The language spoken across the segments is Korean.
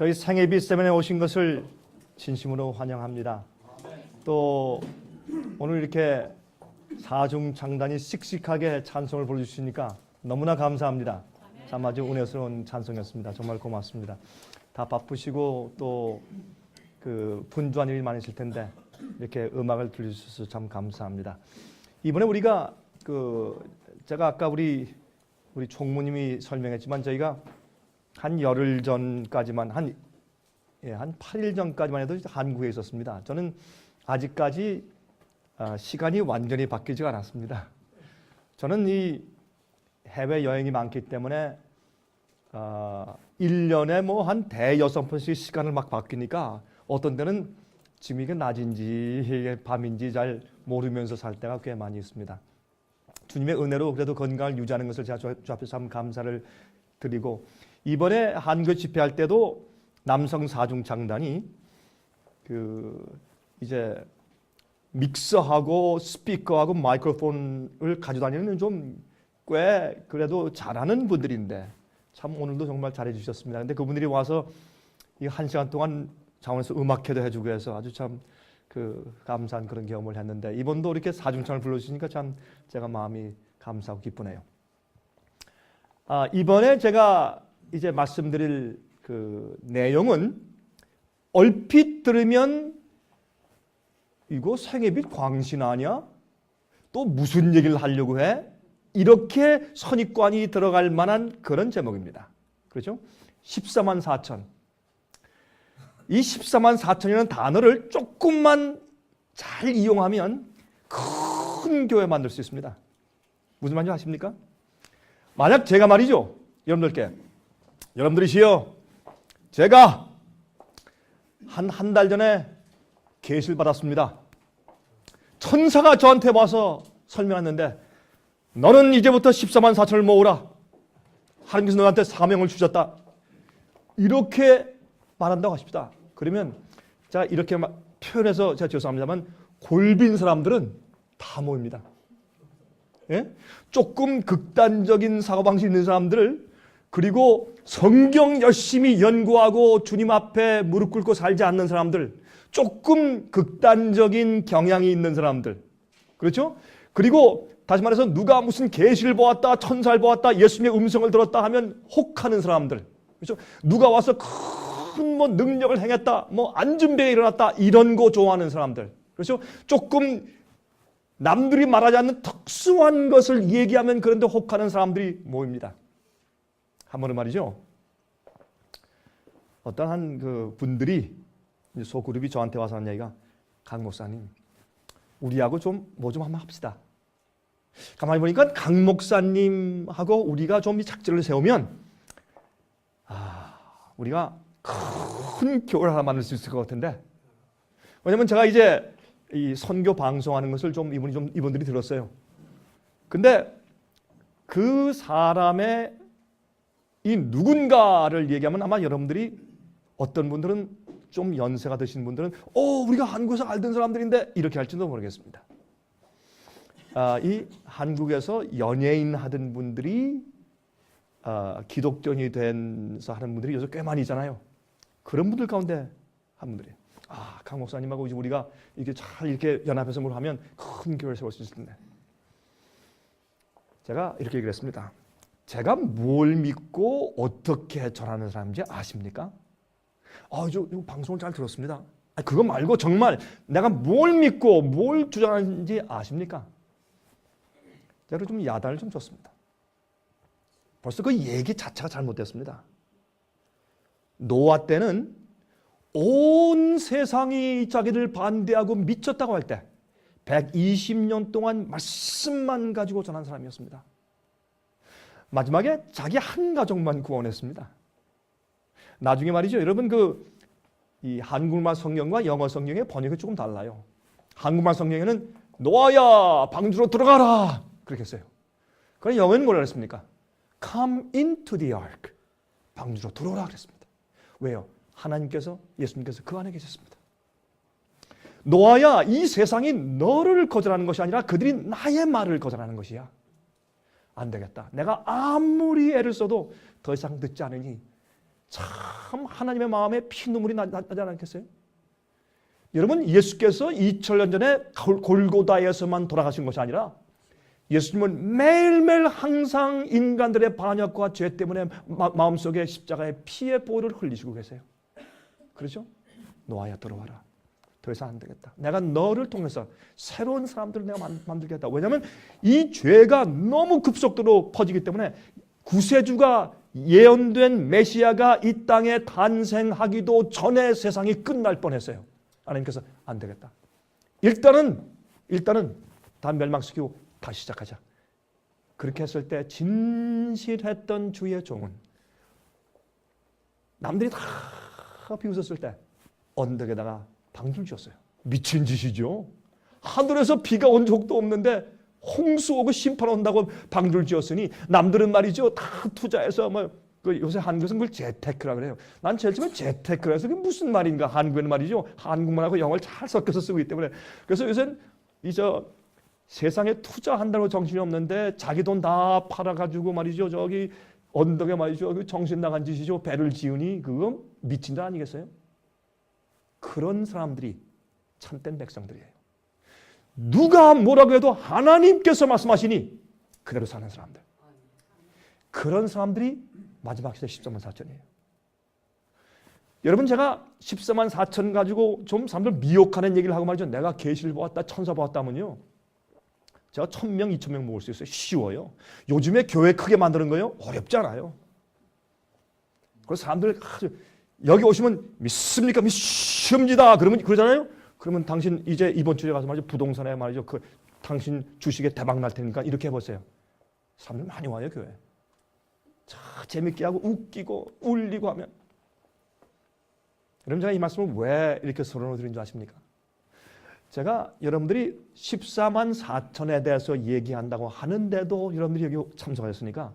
저희 생애비 세븐에 오신 것을 진심으로 환영합니다. 또 오늘 이렇게 사중창단이 씩씩하게 찬송을 불러주시니까 너무나 감사합니다. 참 아주 은혜스러운 찬송이었습니다. 정말 고맙습니다. 다 바쁘시고 또 그 분주한 일이 많으실 텐데 이렇게 음악을 들려주셔서 참 감사합니다. 이번에 우리가 제가 아까 우리 총무님이 설명했지만 저희가 한 열흘 전까지만 한 8일 전까지만 해도 한국에 있었습니다. 저는 아직까지 시간이 완전히 바뀌지 않았습니다. 저는 이 해외 여행이 많기 때문에 1년에 뭐 한 대여섯 번씩 시간을 막 바뀌니까 어떤 때는 지금 이게 낮인지 밤인지 잘 모르면서 살 때가 꽤 많이 있습니다. 주님의 은혜로 그래도 건강을 유지하는 것을 제가 주 앞에서 참 감사를 드리고, 이번에 한국 집회할 때도 남성 사중창단이 이제 믹서하고 스피커하고 마이크로폰을 가지고 다니는 좀 꽤 그래도 잘하는 분들인데 참 오늘도 정말 잘해 주셨습니다. 근데 그분들이 와서 이 1시간 동안 자원에서 음악회도 해주고 해서 아주 참 감사한 그런 경험을 했는데, 이번도 이렇게 사중창을 불러주시니까 참 제가 마음이 감사하고 기쁘네요. 이번에 제가 이제 말씀드릴 내용은 얼핏 들으면 이거 생애비 광신 아니야? 또 무슨 얘기를 하려고 해? 이렇게 선입관이 들어갈 만한 그런 제목입니다. 그렇죠? 14만 4천. 이 14만 4천이라는 단어를 조금만 잘 이용하면 큰 교회 만들 수 있습니다. 무슨 말인지 아십니까? 만약 제가 말이죠, 여러분들이시여, 제가 한 달 전에 계시를 받았습니다. 천사가 저한테 와서 설명했는데 너는 이제부터 14만 4천을 모으라. 하나님께서 너한테 사명을 주셨다. 이렇게 말한다고 하십시다. 그러면 제가 이렇게 표현해서 제가 죄송합니다만 골빈 사람들은 다 모입니다. 예? 조금 극단적인 사고방식이 있는 사람들, 그리고 성경 열심히 연구하고 주님 앞에 무릎 꿇고 살지 않는 사람들, 조금 극단적인 경향이 있는 사람들, 그렇죠? 그리고 다시 말해서 누가 무슨 계시를 보았다, 천사를 보았다, 예수님의 음성을 들었다 하면 혹하는 사람들, 그렇죠? 누가 와서 큰 뭐 능력을 행했다, 뭐 안준병이 일어났다, 이런 거 좋아하는 사람들, 그렇죠? 조금 남들이 말하지 않는 특수한 것을 얘기하면 그런데 혹하는 사람들이 모입니다. 한 번은 말이죠, 어떤 한 분들이 소그룹이 저한테 와서 한 얘기가, 강 목사님, 우리하고 좀 뭐 좀 한번 합시다. 가만히 보니까 강 목사님하고 우리가 좀 이 작전을 세우면 우리가 큰 교회를 하나 만들 수 있을 것 같은데, 왜냐면 제가 이제 이 선교 방송하는 것을 이분들이 들었어요. 근데 그 사람의 이 누군가를 얘기하면 아마 여러분들이, 어떤 분들은 좀 연세가 드신 분들은 우리가 한국에서 알던 사람들인데 이렇게 할지도 모르겠습니다. 이 한국에서 연예인 하던 분들이 기독교인이 돼서 하는 분들이 요새 꽤 많이 있잖아요. 그런 분들 가운데 한 분들이, 강 목사님하고 이제 우리가 이렇게 잘 이렇게 연합해서 뭘 하면 큰 교회를 세울 수 있을 텐데. 제가 이렇게 얘기를 했습니다. 제가 뭘 믿고 어떻게 전하는 사람인지 아십니까? 저 방송을 잘 들었습니다. 그거 말고 정말 내가 뭘 믿고 뭘 주장하는지 아십니까? 제가 좀 야단을 좀 줬습니다. 벌써 그 얘기 자체가 잘못됐습니다. 노아 때는 온 세상이 자기를 반대하고 미쳤다고 할 때 120년 동안 말씀만 가지고 전한 사람이었습니다. 마지막에 자기 한 가족만 구원했습니다. 나중에 말이죠, 여러분 이 한국말 성경과 영어 성경의 번역이 조금 달라요. 한국말 성경에는 노아야 방주로 들어가라 그렇게 했어요. 그런데 영어는 뭐라 그랬습니까? Come into the ark. 방주로 들어오라 그랬습니다. 왜요? 하나님께서, 예수님께서 그 안에 계셨습니다. 노아야, 이 세상이 너를 거절하는 것이 아니라 그들이 나의 말을 거절하는 것이야. 안 되겠다. 내가 아무리 애를 써도 더 이상 듣지 않으니 참 하나님의 마음에 피눈물이 나지 않겠어요? 여러분, 예수께서 2000년 전에 골고다에서만 돌아가신 것이 아니라 예수님은 매일매일 항상 인간들의 반역과 죄 때문에 마음속에 십자가의 피의 보혈을 흘리시고 계세요. 그렇죠? 노아야 들어와라. 더 이상 안 되겠다. 내가 너를 통해서 새로운 사람들을 내가 만들겠다. 왜냐하면 이 죄가 너무 급속도로 퍼지기 때문에 구세주가 예언된 메시아가 이 땅에 탄생하기도 전에 세상이 끝날 뻔했어요. 하나님께서 안 되겠다. 일단은 다 멸망시키고 다시 시작하자. 그렇게 했을 때 진실했던 주의 종은 남들이 다 비웃었을 때 언덕에다가 방줄 지었어요. 미친 짓이죠. 하늘에서 비가 온 적도 없는데 홍수 오고 심판 온다고 방줄 지었으니 남들은 말이죠. 다 투자해서 요새 한국에서 그걸 재테크라 그래요. 난 제일 처음에 재테크라 해서 그게 무슨 말인가. 한국에는 말이죠. 한국말하고 영어를 잘 섞어서 쓰고 있기 때문에. 그래서 요새는 세상에 투자한다고 정신이 없는데 자기 돈 다 팔아가지고 말이죠. 저기 언덕에 말이죠. 정신 나간 짓이죠. 배를 지으니 그거 미친 자 아니겠어요? 그런 사람들이 참된 백성들이에요. 누가 뭐라고 해도 하나님께서 말씀하시니 그대로 사는 사람들. 그런 사람들이 마지막 시대 14만 4천이에요. 여러분, 제가 14만 4천 가지고 좀 사람들 미혹하는 얘기를 하고 말이죠. 내가 계시를 보았다, 천사 보았다 하면요. 제가 1000명, 2000명 모을 수 있어요. 쉬워요. 요즘에 교회 크게 만드는 거요? 어렵지 않아요. 그래서 사람들 여기 오시면 믿습니까? 믿습니다. 그러면 그러잖아요. 그러면 당신 이제 이번 주에 가서 말이죠. 부동산에 말이죠. 당신 주식에 대박 날 테니까 이렇게 해보세요. 사람들 많이 와요, 교회. 자, 재밌게 하고 웃기고 울리고 하면. 여러분, 제가 이 말씀을 왜 이렇게 서론을 드린 줄 아십니까? 제가 여러분들이 14만 4천에 대해서 얘기한다고 하는데도 여러분들이 여기 참석하셨으니까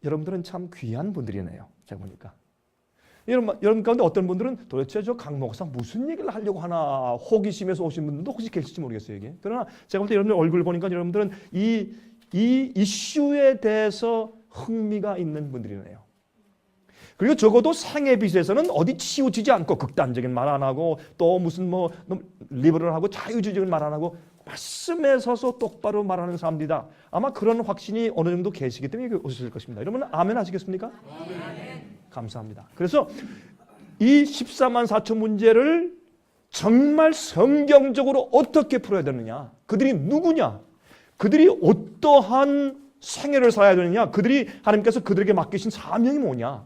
여러분들은 참 귀한 분들이네요. 제가 보니까. 여러분 가운데 어떤 분들은 도대체 저 강 목사 무슨 얘기를 하려고 하나 호기심에서 오신 분들도 혹시 계실지 모르겠어요. 이게. 그러나 제가 볼 때 여러분들 얼굴 보니까 여러분들은 이 이슈에 대해서 흥미가 있는 분들이네요. 그리고 적어도 생애 빛에서는 어디 치우치지 않고 극단적인 말 안 하고 또 무슨 리버럴하고 자유주의적인 말 안 하고 말씀에 서서 똑바로 말하는 사람들이다. 아마 그런 확신이 어느 정도 계시기 때문에 여기 오셨을 것입니다. 여러분 아멘 하시겠습니까? 아멘. 감사합니다. 그래서 이 14만 4천 문제를 정말 성경적으로 어떻게 풀어야 되느냐? 그들이 누구냐? 그들이 어떠한 생애를 살아야 되느냐? 그들이 하나님께서 그들에게 맡기신 사명이 뭐냐?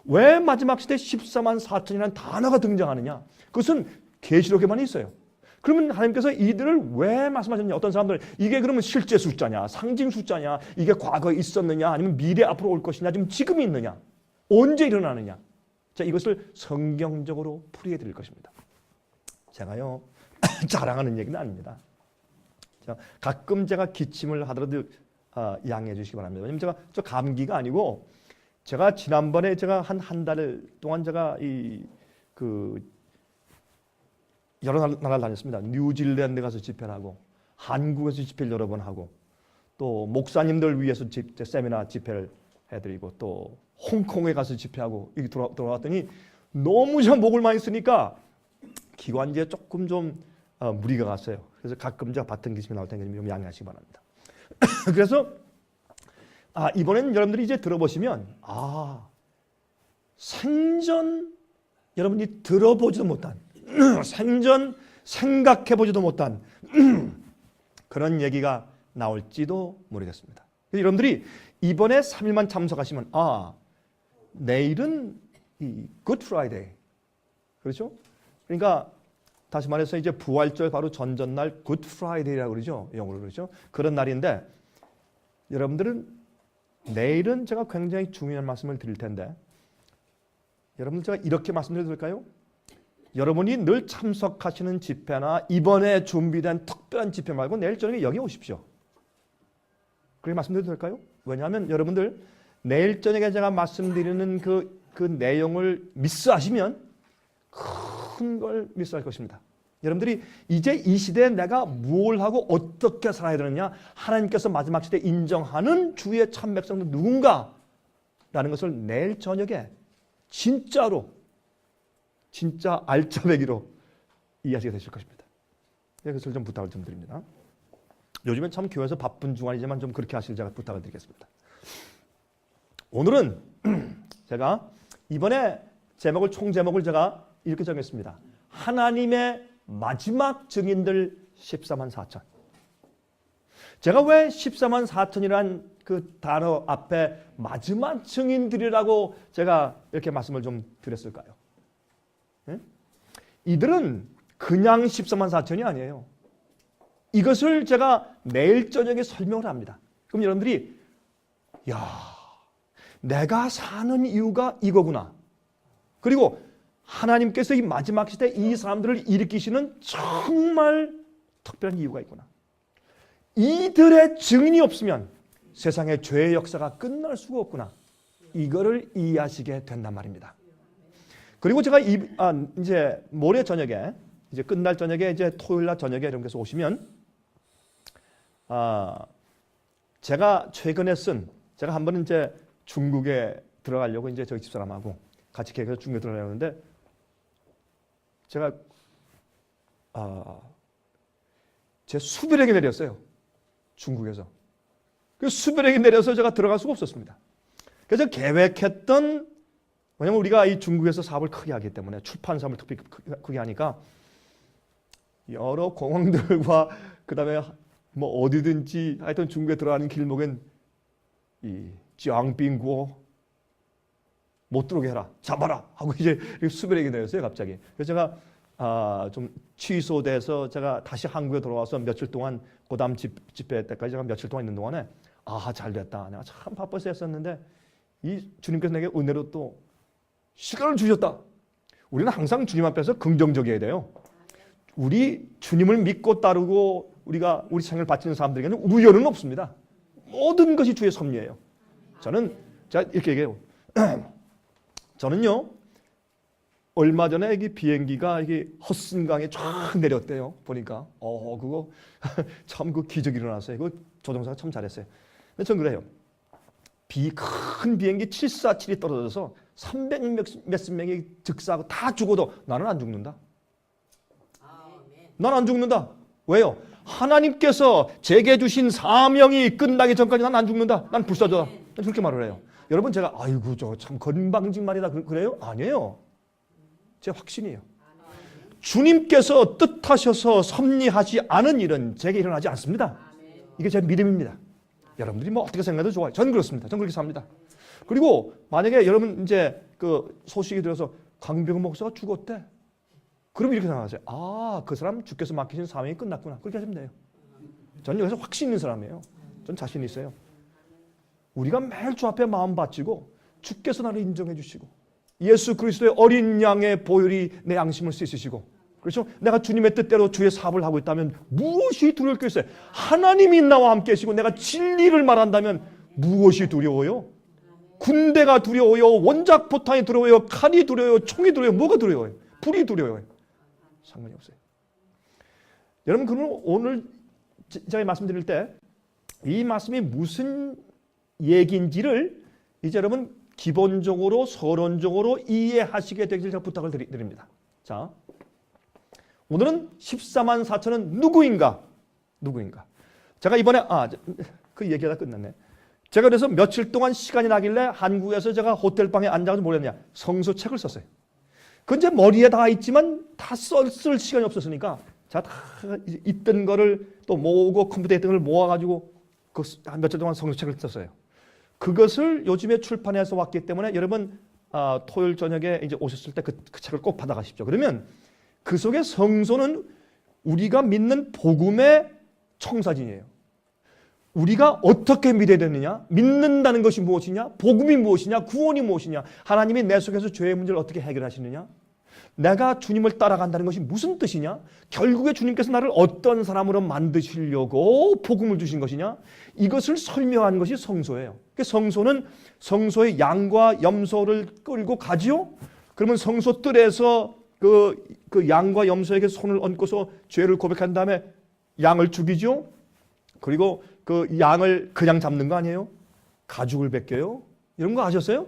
왜 마지막 시대 14만 4천이라는 단어가 등장하느냐? 그것은 계시록에만 있어요. 그러면 하나님께서 이들을 왜 말씀하셨냐? 어떤 사람들은 이게 그러면 실제 숫자냐? 상징 숫자냐? 이게 과거에 있었느냐? 아니면 미래 앞으로 올 것이냐? 지금 있느냐? 언제 일어나느냐? 자, 이것을 성경적으로 풀이해 드릴 것입니다. 제가요 자랑하는 얘기는 아닙니다. 가끔 제가 기침을 하더라도 양해해 주시기 바랍니다. 왜냐면 제가 저 감기가 아니고 제가 지난번에 제가 한 달 동안 제가 여러 나라를 다녔습니다. 뉴질랜드 가서 집회를 하고 한국에서 집회를 여러 번 하고 또 목사님들 위해서 세미나 집회를 해드리고 또 홍콩에 가서 집회하고 이렇게 돌아왔더니 너무 저 목을 많이 쓰니까 기관지에 조금 좀 무리가 갔어요. 그래서 가끔 제가 받은 기침이 나올 테니까 좀 양해하시기 바랍니다. 그래서 이번엔 여러분들이 이제 들어보시면 생전 여러분이 들어보지도 못한 생전 생각해보지도 못한 그런 얘기가 나올지도 모르겠습니다. 여러분들이 이번에 3일만 참석하시면 내일은 이 Good Friday 그렇죠? 그러니까 다시 말해서 이제 부활절 바로 전전날 Good Friday라고 그러죠. 영어로 그러죠. 그런 날인데 여러분들은 내일은 제가 굉장히 중요한 말씀을 드릴 텐데 여러분 제가 이렇게 말씀드려도 될까요? 여러분이 늘 참석하시는 집회나 이번에 준비된 특별한 집회 말고 내일 저녁에 여기 오십시오. 그렇게 말씀드려도 될까요? 왜냐하면 여러분들 내일 저녁에 제가 말씀드리는 그 내용을 미스하시면 큰 걸 미스할 것입니다. 여러분들이 이제 이 시대에 내가 뭘 하고 어떻게 살아야 되느냐 하나님께서 마지막 시대에 인정하는 주의 참 백성은 누군가라는 것을 내일 저녁에 진짜로 진짜 알짜배기로 이해하시게 되실 것입니다. 그것을 좀 부탁을 좀 드립니다. 요즘엔 참 교회에서 바쁜 중간이지만 좀 그렇게 하실 제가 부탁을 드리겠습니다. 오늘은 제가 이번에 총 제목을 제가 이렇게 정했습니다. 하나님의 마지막 증인들 14만 4천. 제가 왜 14만 4천이란 그 단어 앞에 마지막 증인들이라고 제가 이렇게 말씀을 좀 드렸을까요? 네? 이들은 그냥 14만 4천이 아니에요. 이것을 제가 내일 저녁에 설명을 합니다. 그럼 여러분들이 내가 사는 이유가 이거구나. 그리고 하나님께서 이 마지막 시대에 이 사람들을 일으키시는 정말 특별한 이유가 있구나. 이들의 증인이 없으면 세상의 죄의 역사가 끝날 수가 없구나. 이거를 이해하시게 된단 말입니다. 그리고 제가 이제 모레 저녁에 이제 끝날 저녁에 이제 토요일 날 저녁에 여러분께서 오시면 제가 최근에 제가 한 번은 이제 중국에 들어가려고 이제 저희 집사람하고 같이 계획해서 중국에 들어가려는데 제가 제 수비력이 내렸어요. 중국에서. 그 수비력이 내려서 제가 들어갈 수가 없었습니다. 그래서 계획했던, 왜냐면 우리가 이 중국에서 사업을 크게 하기 때문에 출판 사업을 특히 크게 하니까 여러 공항들과 그다음에 뭐 어디든지 하여튼 중국에 들어가는 길목엔 이 짱빙고 못 들어오게 해라, 잡아라 하고 이제 수비력이 내렸어요 갑자기. 그래서 제가 좀 취소돼서 제가 다시 한국에 돌아와서 며칠 동안 그다음 집회 때까지 제가 며칠 동안 있는 동안에 잘됐다. 내가 참 바빠서 했었는데 이 주님께서 내게 은혜로 또 시간을 주셨다. 우리는 항상 주님 앞에서 긍정적이어야 돼요. 우리 주님을 믿고 따르고 우리 생을 바치는 사람들에게는 우연은 없습니다. 모든 것이 주의 섭리예요. 제가 이렇게 얘기해요. 저는요, 얼마 전에 이 비행기가 이게 허슨강에 쫙 내렸대요. 보니까 그거 참 그 기적이 일어났어요. 그 조종사가 참 잘했어요. 근데 전 그래요. 큰 비행기 747이 떨어져서 300 몇십 명이 즉사하고 다 죽어도 나는 안 죽는다. 난 안 죽는다. 왜요? 하나님께서 제게 주신 사명이 끝나기 전까지 난 안 죽는다. 난 불사조다. 그렇게 말을 해요. 여러분 제가 아이고 저 참 건방진 말이다 그래요? 아니에요. 제 확신이에요. 주님께서 뜻하셔서 섭리하지 않은 일은 제게 일어나지 않습니다. 이게 제 믿음입니다. 여러분들이 뭐 어떻게 생각해도 좋아요. 저는 그렇습니다. 저는 그렇게 삽니다. 그리고 만약에 여러분 이제 그 소식이 들어서 강병 목사가 죽었대. 그럼 이렇게 생각하세요. 그 사람 주께서 맡기신 사명이 끝났구나. 그렇게 하시면 돼요. 저는 여기서 확신 있는 사람이에요. 저는 자신 있어요. 우리가 매일 주 앞에 마음 바치고 주께서 나를 인정해 주시고 예수 그리스도의 어린 양의 보혈이 내 양심을 씻으시고, 그렇죠? 내가 주님의 뜻대로 주의 사업을 하고 있다면 무엇이 두려울 게 있어요? 하나님이 나와 함께 계시고 내가 진리를 말한다면 무엇이 두려워요? 군대가 두려워요? 원작 포탄이 두려워요? 칼이 두려워요? 총이 두려워요? 뭐가 두려워요? 불이 두려워요? 상관이 없어요. 여러분, 그러면 오늘 제가 말씀드릴 때 이 말씀이 무슨 얘기인지를 이제 여러분 기본적으로 서론적으로 이해하시게 되길 제가 부탁을 드립니다. 자, 오늘은 14만 4천은 누구인가? 제가 이번에 그 얘기하다 끝났네. 제가 그래서 며칠 동안 시간이 나길래 한국에서 제가 호텔방에 앉아서 뭘 했냐? 성서책을 썼어요. 그건 제 머리에 다 있지만 다 쓸 시간이 없었으니까 제가 다 있던 거를 또 모으고 컴퓨터에 있던 걸 모아가지고 한 며칠 동안 성서책을 썼어요. 그것을 요즘에 출판해서 왔기 때문에 여러분 토요일 저녁에 이제 오셨을 때 그 책을 꼭 받아가십시오. 그러면 그 속에 성서는 우리가 믿는 복음의 청사진이에요. 우리가 어떻게 믿어야 되느냐? 믿는다는 것이 무엇이냐? 복음이 무엇이냐? 구원이 무엇이냐? 하나님이 내 속에서 죄의 문제를 어떻게 해결하시느냐? 내가 주님을 따라간다는 것이 무슨 뜻이냐? 결국에 주님께서 나를 어떤 사람으로 만드시려고 복음을 주신 것이냐? 이것을 설명하는 것이 성소예요. 성소는 성소의 양과 염소를 끌고 가지요. 그러면 성소 뜰에서 그 양과 염소에게 손을 얹고서 죄를 고백한 다음에 양을 죽이죠. 그리고 그 양을 그냥 잡는 거 아니에요? 가죽을 벗겨요. 이런 거 아셨어요?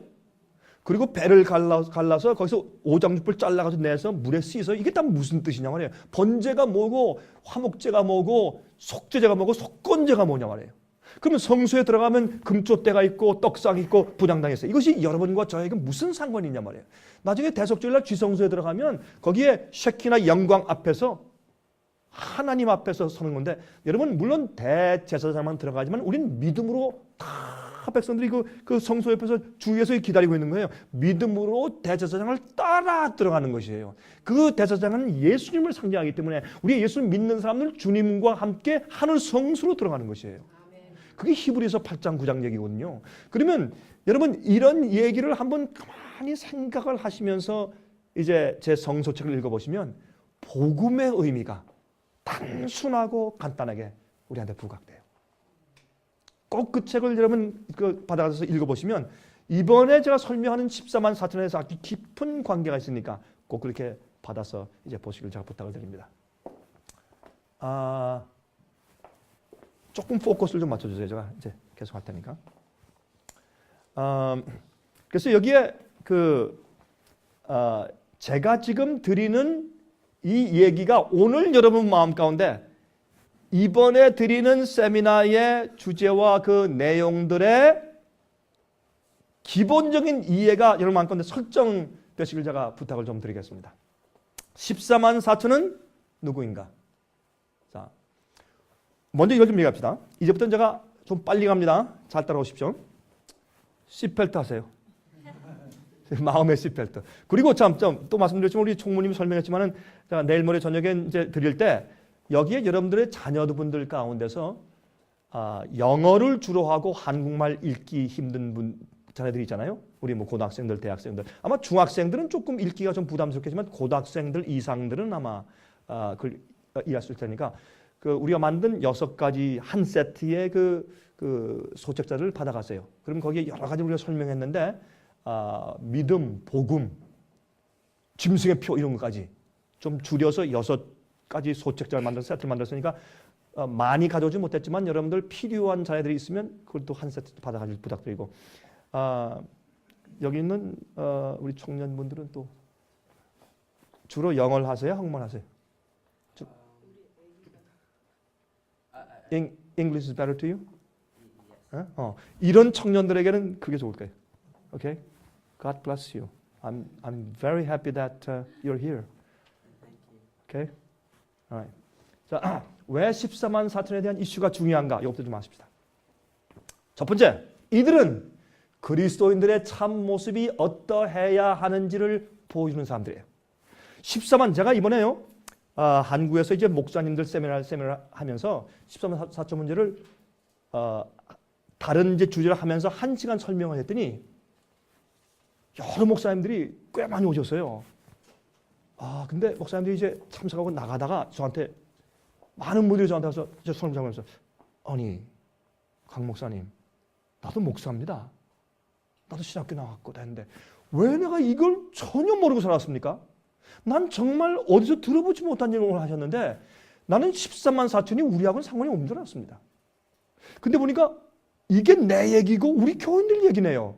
그리고 배를 갈라서 거기서 오장육부를 잘라가지고 내서 물에 씻어. 이게 다 무슨 뜻이냐 말이에요. 번제가 뭐고 화목제가 뭐고 속죄제가 뭐고 속건제가 뭐냐 말이에요. 그러면 성소에 들어가면 금쪽대가 있고 떡상이 있고 분향당이 있어요. 이것이 여러분과 저에게 무슨 상관이냐 말이에요. 나중에 대속절날 쥐성소에 들어가면 거기에 쉐키나 영광 앞에서 하나님 앞에서 서는 건데, 여러분 물론 대제사장만 들어가지만 우리는 믿음으로 다 백성들이 그 성소 옆에서 주위에서 기다리고 있는 거예요. 믿음으로 대제사장을 따라 들어가는 것이에요. 그 대제사장은 예수님을 상징하기 때문에 우리 예수 믿는 사람들 주님과 함께 하늘 성소로 들어가는 것이에요. 그게 히브리서 8장 9장 얘기거든요. 그러면 여러분 이런 얘기를 한번 가만히 생각을 하시면서 이제 제 성소책을 읽어보시면 복음의 의미가 단순하고 간단하게 우리한테 부각돼요. 꼭 그 책을 여러분 받아가서 읽어보시면 이번에 제가 설명하는 14만 4천에서 아주 깊은 관계가 있으니까 꼭 그렇게 받아서 이제 보시길 제가 부탁을 드립니다. 조금 포커스를 좀 맞춰주세요. 제가 이제 계속 할 테니까. 그래서 여기에 제가 지금 드리는 이 얘기가 오늘 여러분 마음 가운데 이번에 드리는 세미나의 주제와 그 내용들의 기본적인 이해가 여러분 마음 가운데 설정되시길 제가 부탁을 좀 드리겠습니다. 14만 4천은 누구인가? 자, 먼저 이걸 좀 얘기합시다. 이제부터는 제가 좀 빨리 갑니다. 잘 따라오십시오. 시펠트 하세요. 마음의 시펠트. 그리고 또 말씀드렸지만 우리 총무님이 설명했지만은 제가 내일 모레 저녁에 이제 드릴 때 여기에 여러분들의 자녀분들 가운데서 영어를 주로 하고 한국말 읽기 힘든 자녀들이 있잖아요. 우리 뭐 고등학생들, 대학생들. 아마 중학생들은 조금 읽기가 좀 부담스럽겠지만 고등학생들 이상들은 아마 그걸 이해할 수 있을 테니까 우리가 만든 6가지 한 세트의 그 소책자를 받아가세요. 그럼 거기에 여러 가지 우리가 설명했는데 믿음, 복음, 짐승의 표 이런 것까지 좀 줄여서 6가지 소책자를 만든 세트를 만들었으니까 많이 가져오지 못했지만 여러분들 필요한 자녀들이 있으면 그것도 한 세트 받아가길 부탁드리고 여기 있는 우리 청년분들은 또 주로 영어를 하세요? 한국말 하세요? English is better to you? 이런 청년들에게는 그게 좋을 거예요. Okay? God bless you. I'm very happy that you're here. Okay? Alright. 자, 왜 14만 4천에 대한 이슈가 중요한가? 이것부터 좀 아십시다. 첫 번째, 이들은 그리스도인들의 참 모습이 어떠해야 하는지를 보여주는 사람들이에요. 14만, 제가 이번에요, 한국에서 이제 목사님들 세미나를 하면서 14만 4천 문제를 다른 이제 주제를 하면서 1시간 설명을 했더니 여러 목사님들이 꽤 많이 오셨어요. 근데 목사님들이 이제 참석하고 나가다가 저한테 많은 분들이 저한테 와서 저 손을 잡으면서 아니 강 목사님 나도 목사입니다. 나도 신학교 나왔고 했는데 왜 내가 이걸 전혀 모르고 살았습니까? 난 정말 어디서 들어보지 못한 일을 하셨는데 나는 14만 4천이 우리하고는 상관이 없는 줄 알았습니다. 근데 보니까 이게 내 얘기고 우리 교인들 얘기네요.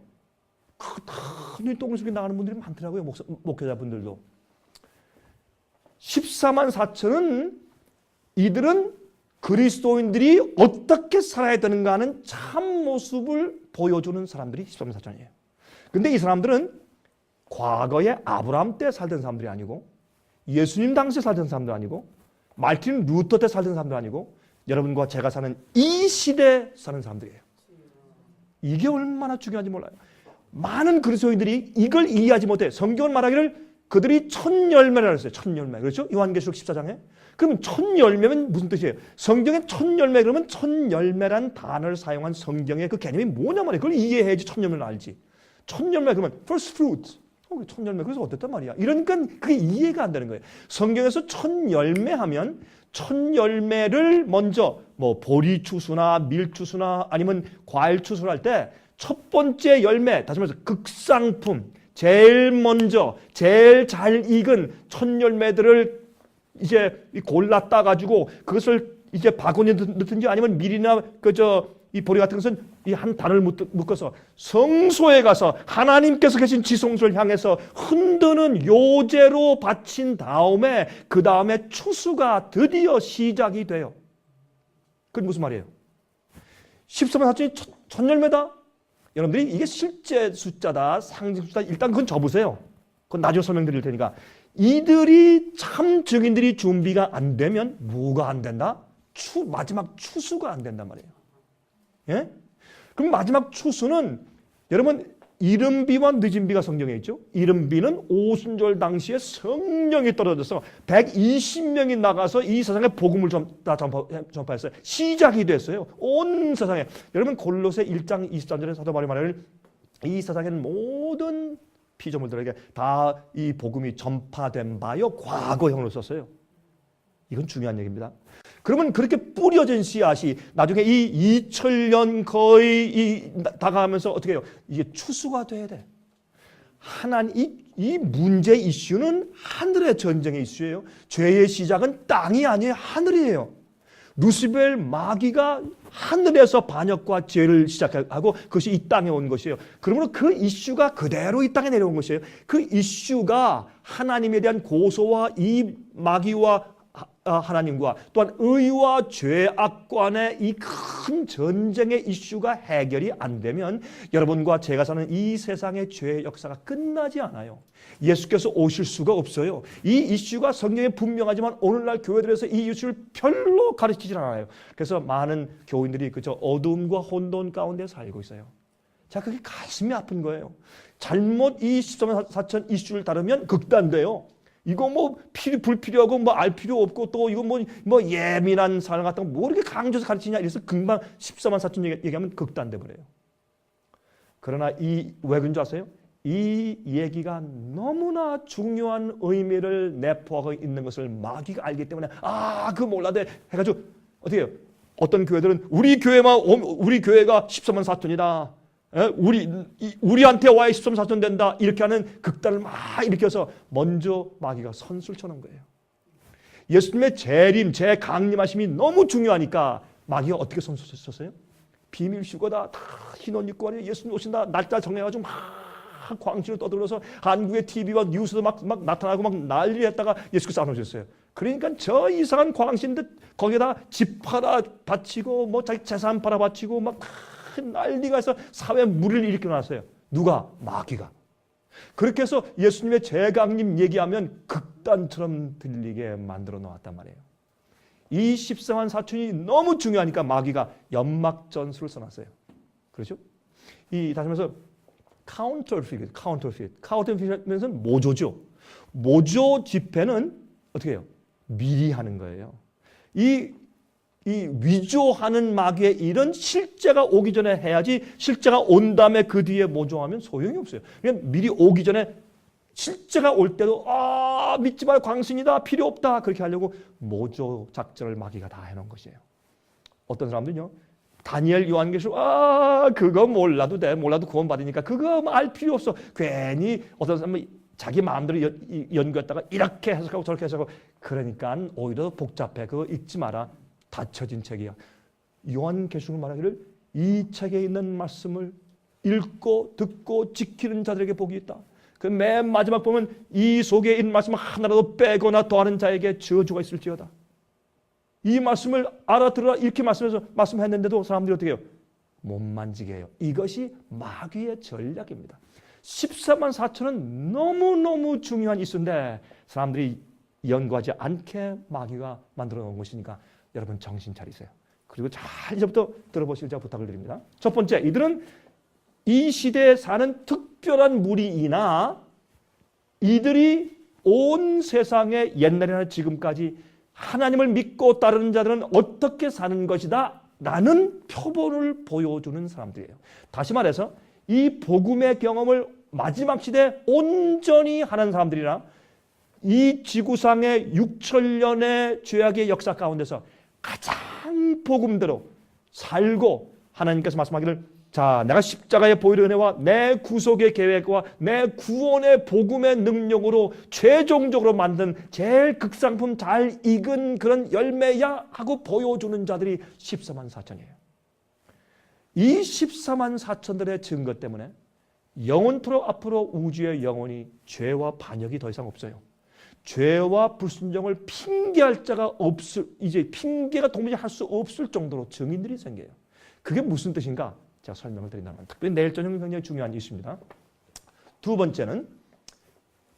큰 똥을 속에 나가는 분들이 많더라고요. 목회자분들도. 14만 4천은 이들은 그리스도인들이 어떻게 살아야 되는가 하는 참 모습을 보여주는 사람들이 14만 4천이에요. 근데 이 사람들은 과거에 아브라함 때 살던 사람들이 아니고 예수님 당시에 살던 사람도 아니고 말틴 루터 때 살던 사람도 아니고 여러분과 제가 사는 이 시대에 사는 사람들이에요. 이게 얼마나 중요한지 몰라요. 많은 그리스도인들이 이걸 이해하지 못해. 성경은 말하기를 그들이 첫 열매라고 했어요. 첫 열매. 그렇죠? 요한계시록 14장에. 그럼 첫 열매면 무슨 뜻이에요? 성경에 첫 열매 그러면 첫 열매란 단어를 사용한 성경의 그 개념이 뭐냐 말이에요. 그걸 이해해야지 첫 열매를 알지. 첫 열매 그러면 first fruit. 첫 열매 그래서 어땠단 말이야. 이러니까 그게 이해가 안 되는 거예요. 성경에서 첫 열매 하면 첫 열매를 먼저 뭐 보리 추수나 밀 추수나 아니면 과일 추수를 할 때 첫 번째 열매, 다시 말해서 극상품, 제일 먼저 제일 잘 익은 첫 열매들을 이제 골라 따 가지고 그것을 이제 바구니에 넣든지 아니면 밀이나 이 보리 같은 것은 이 한 단을 묶어서 성소에 가서 하나님께서 계신 지성소를 향해서 흔드는 요제로 바친 다음에 그 다음에 추수가 드디어 시작이 돼요. 그게 무슨 말이에요? 13만 4천이 첫 열매다? 여러분들이 이게 실제 숫자다, 상징 숫자다, 일단 그건 접으세요. 그건 나중에 설명드릴 테니까. 이들이 참 증인들이 준비가 안 되면 뭐가 안 된다? 마지막 추수가 안 된단 말이에요. 예? 그럼 마지막 추수는 여러분 이른비와 늦은비가 성경에 있죠. 이른비는 오순절 당시에 성령이 떨어져서 120명이 나가서 이 세상에 복음을 다 전파했어요. 시작이 됐어요. 온 세상에. 여러분 골로새 1장 23절에 사도 바울이 말하길 이 세상에는 모든 피조물들에게 다 이 복음이 전파된 바요 과거형으로 썼어요. 이건 중요한 얘기입니다. 그러면 그렇게 뿌려진 씨앗이 나중에 이 2000년 거의 다가가면서 어떻게 해요? 이게 추수가 돼야 돼. 이 문제 이슈는 하늘의 전쟁의 이슈예요. 죄의 시작은 땅이 아니에요. 하늘이에요. 루시벨 마귀가 하늘에서 반역과 죄를 시작하고 그것이 이 땅에 온 것이에요. 그러므로 그 이슈가 그대로 이 땅에 내려온 것이에요. 그 이슈가 하나님에 대한 고소와 이 마귀와 하나님과 또한 의와 죄악 간의 이 큰 전쟁의 이슈가 해결이 안 되면 여러분과 제가 사는 이 세상의 죄의 역사가 끝나지 않아요. 예수께서 오실 수가 없어요. 이 이슈가 성경에 분명하지만 오늘날 교회들에서 이 이슈를 별로 가르치질 않아요. 그래서 많은 교인들이 그저 어둠과 혼돈 가운데 살고 있어요. 자, 그게 가슴이 아픈 거예요. 잘못 이 13만 4천 이슈를 다루면 극단돼요. 이거 뭐 불필요하고 뭐 알 필요 없고 또 이거 뭐 예민한 사람 같은 거 뭐 이렇게 강조해서 가르치냐 이래서 금방 14만 4천 얘기하면 극단돼 버려요. 그러나 왜 그런 줄 아세요? 이 얘기가 너무나 중요한 의미를 내포하고 있는 것을 마귀가 알기 때문에 그거 몰라도 해가지고 어떻게 해요? 어떤 교회들은 우리 교회가 14만 4천이다. 우리한테 와야 13, 4천 된다. 이렇게 하는 극단을 막 일으켜서 먼저 마귀가 선수를 쳐놓은 거예요. 예수님의 재림, 재강림하심이 너무 중요하니까 마귀가 어떻게 선수를 쳤어요? 비밀 휴거다. 다 흰옷 입고 와요. 예수님 오신다. 날짜 정해가지고 막 광신을 떠들어서 한국의 TV와 뉴스도 막 나타나고 막 난리를 했다가 예수께서 안 오셨어요. 그러니까 저 이상한 광신들 거기에다 집 팔아 바치고 뭐 자기 재산 팔아 바치고 막 난리가 해서 사회에 물을 일으켜 놨어요. 누가? 마귀가. 그렇게 해서 예수님의 재강림 얘기하면 극단처럼 들리게 만들어 놓았단 말이에요. 이 14만 4천이 너무 중요하니까 마귀가 연막 전술을 써놨어요. 그렇죠? 다시 말해서 카운터핏은 모조죠. 모조 집회는 어떻게 해요? 미리 하는 거예요. 이 위조하는 마귀의 일은 실제가 오기 전에 해야지 실제가 온 다음에 그 뒤에 모조하면 소용이 없어요. 그냥 미리 오기 전에 실제가 올 때도 믿지 마요. 광신이다. 필요 없다. 그렇게 하려고 모조 작전을 마귀가 다 해놓은 것이에요. 어떤 사람들은요. 다니엘 요한계시록 그거 몰라도 돼. 몰라도 구원 받으니까 그거 알 필요 없어. 괜히 어떤 사람은 자기 마음대로 연구했다가 이렇게 해석하고 저렇게 해석하고 그러니까 오히려 복잡해. 그거 읽지 마라. 닫혀진 책이야. 요한계시록 말하기를 이 책에 있는 말씀을 읽고 듣고 지키는 자들에게 복이 있다. 그 맨 마지막 보면 이 속에 있는 말씀 하나라도 빼거나 더하는 자에게 저주가 있을지어다. 이 말씀을 알아들으라 이렇게 말씀했는데도 사람들이 어떻게 해요? 못 만지게 해요. 이것이 마귀의 전략입니다. 14만 4천은 너무너무 중요한 이슈인데 사람들이 연구하지 않게 마귀가 만들어 놓은 것이니까 여러분 정신 차리세요. 그리고 잘 이제부터 들어보시길 제가 부탁을 드립니다. 첫 번째, 이들은 이 시대에 사는 특별한 무리이나 이들이 온 세상에 옛날이나 지금까지 하나님을 믿고 따르는 자들은 어떻게 사는 것이다 라는 표본을 보여주는 사람들이에요. 다시 말해서 이 복음의 경험을 마지막 시대에 온전히 하는 사람들이나 이 지구상의 6천년의 죄악의 역사 가운데서 가장 복음대로 살고 하나님께서 말씀하기를 자, 내가 십자가의 보혈의 은혜와 내 구속의 계획과 내 구원의 복음의 능력으로 최종적으로 만든 제일 극상품 잘 익은 그런 열매야 하고 보여주는 자들이 14만 4천이에요. 이 14만 4천들의 증거 때문에 영원토록 앞으로 우주의 영혼이 죄와 반역이 더 이상 없어요. 죄와 불순종을 핑계할 자가 없을, 이제 핑계가 도무지 할 수 없을 정도로 증인들이 생겨요. 그게 무슨 뜻인가? 제가 설명을 드린다면 특별히 내일 저녁 굉장히 중요한 이슈입니다. 두 번째는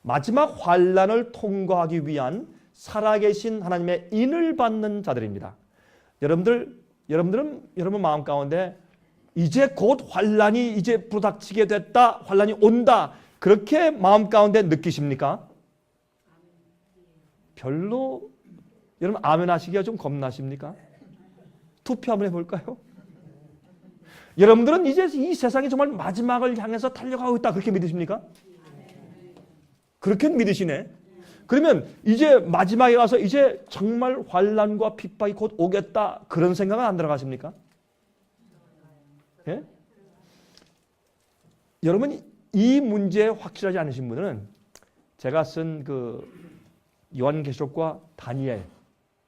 마지막 환란을 통과하기 위한 살아계신 하나님의 인을 받는 자들입니다. 여러분들은 여러분 마음 가운데 이제 곧 환란이 이제 부닥치게 됐다, 환란이 온다, 그렇게 마음 가운데 느끼십니까? 별로 여러분 아멘 하시기가 좀 겁나십니까? 투표 한번 해볼까요? 여러분들은 이제 이 세상이 정말 마지막을 향해서 달려가고 있다, 그렇게 믿으십니까? 그렇게 믿으시네. 그러면 이제 마지막에 가서 이제 정말 환란과 핍박이 곧 오겠다, 그런 생각은 안 들어가십니까? 예? 여러분 이 문제에 확실하지 않으신 분들은 제가 쓴 그 요한계시록과 다니엘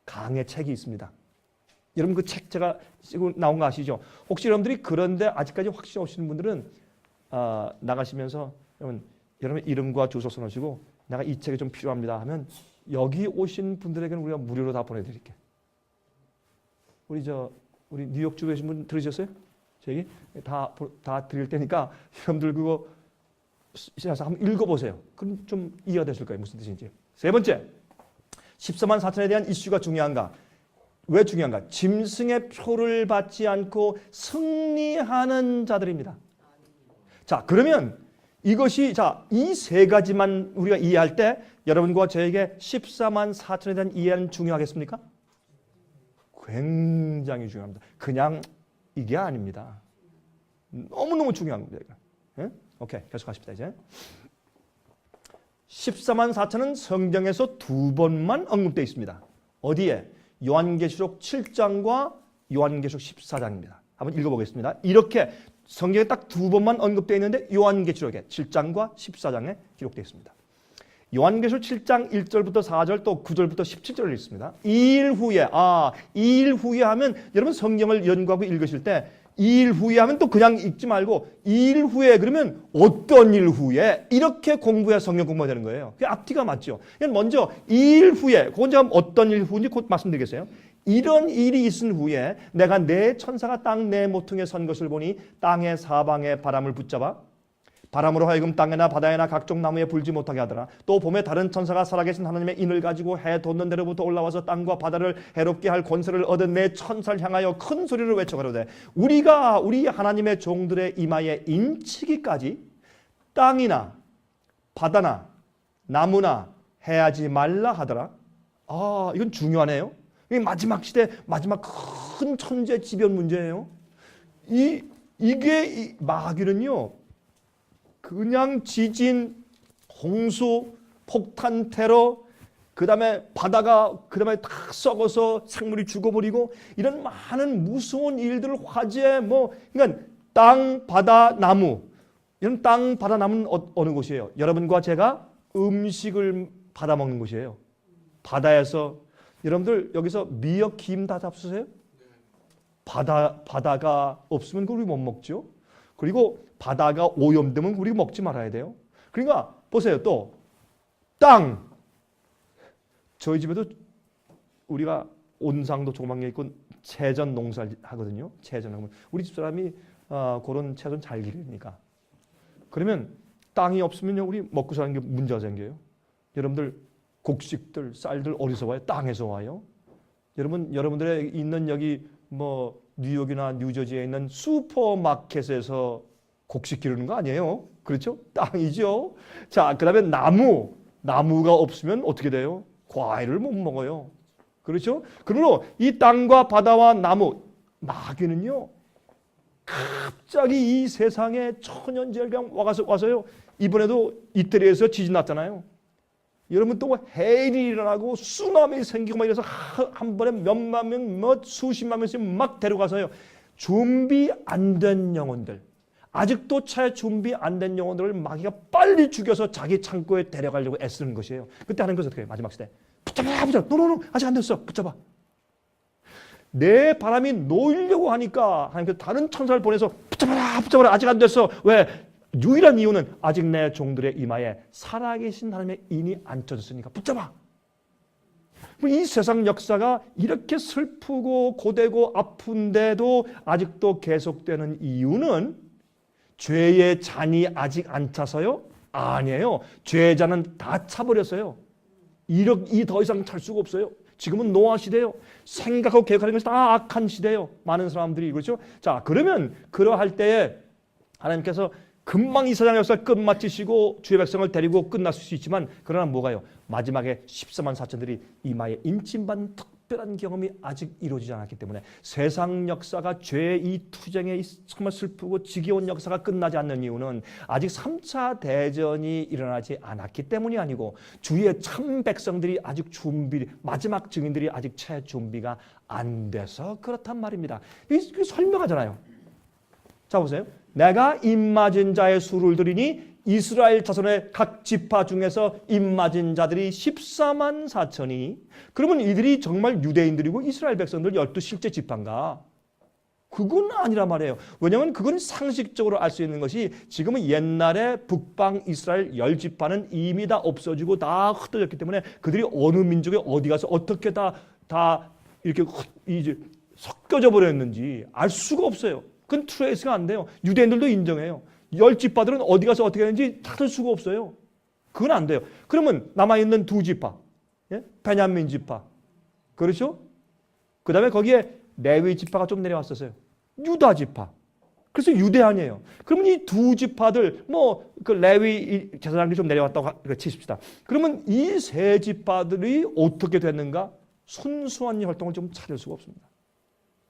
강의 책이 있습니다. 여러분 그 책 제가 쓰고 나온 거 아시죠? 혹시 여러분들이 그런데 아직까지 확신 없으신 분들은 나가시면서 여러분 이름과 주소 써놓으시고 내가 이 책이 좀 필요합니다 하면 여기 오신 분들에게는 우리가 무료로 다 보내드릴게. 우리 뉴욕 주에 계신 분 들으셨어요? 저기 다 드릴 테니까 여러분들 그거 한번 읽어보세요. 그럼 좀 이해가 되실 거예요, 무슨 뜻인지. 세 번째, 14만 4천에 대한 이슈가 중요한가? 왜 중요한가? 짐승의 표를 받지 않고 승리하는 자들입니다. 자, 그러면 이것이 이 세 가지만 우리가 이해할 때 여러분과 저에게 14만 4천에 대한 이해는 중요하겠습니까? 굉장히 중요합니다. 그냥 이게 아닙니다. 너무너무 중요한 겁니다. 예? 오케이, 계속하십시다. 이제 14만 4천은 성경에서 두 번만 언급되어 있습니다. 어디에? 요한계시록 7장과 요한계시록 14장입니다. 한번 읽어보겠습니다. 이렇게 성경에 딱 두 번만 언급되어 있는데 요한계시록에 7장과 14장에 기록되어 있습니다. 요한계시록 7장 1절부터 4절 또 9절부터 17절을 읽습니다. 2일 후에 하면 여러분 성경을 연구하고 읽으실 때 2일 후에 하면 또 그냥 읽지 말고 2일 후에 그러면 어떤 일 후에 이렇게 공부해야 성경 공부가 되는 거예요. 그게 앞뒤가 맞죠. 먼저 2일 후에 그건 제가 어떤 일 후인지 곧 말씀드리겠어요. 이런 일이 있은 후에 내가 내 천사가 땅 내 모퉁이에 선 것을 보니 땅의 사방에 바람을 붙잡아 바람으로 하여금 땅에나 바다에나 각종 나무에 불지 못하게 하더라. 또 봄에 다른 천사가 살아계신 하나님의 인을 가지고 해 돋는 데로부터 올라와서 땅과 바다를 해롭게 할 권세를 얻은 내 천사를 향하여 큰 소리를 외쳐 가로되 우리가 우리 하나님의 종들의 이마에 인치기까지 땅이나 바다나 나무나 해하지 말라 하더라. 이건 중요하네요. 이게 마지막 시대 마지막 큰 천재지변 문제예요. 이게 마귀는요, 그냥 지진, 홍수, 폭탄 테러, 그 다음에 바다가 그 다음에 다 썩어서 생물이 죽어버리고 이런 많은 무서운 일들, 화재, 그러니까 땅, 바다, 나무, 이런 땅, 바다, 나무는 어느 곳이에요? 여러분과 제가 음식을 받아 먹는 곳이에요. 바다에서 여러분들 여기서 미역 김 다 잡수세요? 바다가 없으면 우리 못 먹죠. 그리고 바다가 오염되면 우리 먹지 말아야 돼요. 그러니까 보세요. 또 땅. 저희 집에도 우리가 온상도 조그맣게 있고 채전 농사를 하거든요. 채전하면 우리 집사람이 그런 채전 잘 기르니까. 그러면 땅이 없으면 우리 먹고 사는 게 문제가 생겨요. 여러분들 곡식들, 쌀들 어디서 와요? 땅에서 와요. 여러분들의 있는 여기 뉴욕이나 뉴저지에 있는 슈퍼마켓에서 곡식 기르는 거 아니에요? 그렇죠? 땅이죠. 자, 그다음에 나무가 없으면 어떻게 돼요? 과일을 못 먹어요. 그렇죠? 그러므로 이 땅과 바다와 나무, 마귀는요, 갑자기 이 세상에 천연재해가 와서요. 이번에도 이태리에서 지진 났잖아요. 여러분 또 해일이 일어나고 쓰나미 생기고 막 이래서 한 번에 몇만 명, 수십만 명씩 막 데려가서요. 준비 안 된 영혼들, 아직도 차에 준비 안 된 영혼들을 마귀가 빨리 죽여서 자기 창고에 데려가려고 애쓰는 것이에요. 그때 하는 것은 어떻게 해요? 마지막 시대. 붙잡아. 노. 아직 안 됐어. 붙잡아. 내 바람이 놓이려고 하니까 하나님께서 다른 천사를 보내서 붙잡아라 아직 안 됐어. 왜? 유일한 이유는 아직 내 종들의 이마에 살아계신 하나님의 인이 안 쳐졌으니까 붙잡아. 이 세상 역사가 이렇게 슬프고 고되고 아픈데도 아직도 계속되는 이유는 죄의 잔이 아직 안 차서요? 아니에요. 죄의 잔은 다 차버렸어요. 이 더 이상 찰 수가 없어요. 지금은 노아 시대예요. 생각하고 계획하는 것이 다 악한 시대예요. 많은 사람들이. 그렇죠? 자, 그러면 그러할 때에 하나님께서 금방 이 세상 역사를 끝마치시고 주의 백성을 데리고 끝났을 수 있지만 그러나 뭐가요? 마지막에 14만 4천들이 이마에 인침받는 특별한 경험이 아직 이루어지지 않았기 때문에 세상 역사가 죄의 이 투쟁의 정말 슬프고 지겨운 역사가 끝나지 않는 이유는 아직 3차 대전이 일어나지 않았기 때문이 아니고 주의 참 백성들이 아직 마지막 증인들이 아직 채 준비가 안 돼서 그렇단 말입니다. 이게 설명하잖아요. 자, 보세요. 내가 입맞은 자의 수를 들이니 이스라엘 자손의 각 지파 중에서 입맞은 자들이 14만 4천이. 그러면 이들이 정말 유대인들이고 이스라엘 백성들 12 실제 지파인가? 그건 아니란 말이에요. 왜냐하면 그건 상식적으로 알 수 있는 것이 지금은 옛날에 북방 이스라엘 10지파는 이미 다 없어지고 다 흩어졌기 때문에 그들이 어느 민족에 어디 가서 어떻게 다 이렇게 이제 섞여져 버렸는지 알 수가 없어요. 그건 트레이스가 안 돼요. 유대인들도 인정해요. 10지파들은 어디 가서 어떻게 하는지 찾을 수가 없어요. 그건 안 돼요. 그러면 남아있는 2지파, 예? 베냐민 지파, 그렇죠? 그 다음에 거기에 레위 지파가 좀 내려왔었어요. 유다 지파. 그래서 유대 아니에요. 그러면 이 2지파들, 그 레위 제사장들이 좀 내려왔다고 치십시다. 그러면 이 3지파들이 어떻게 됐는가? 순수한 활동을 좀 찾을 수가 없습니다.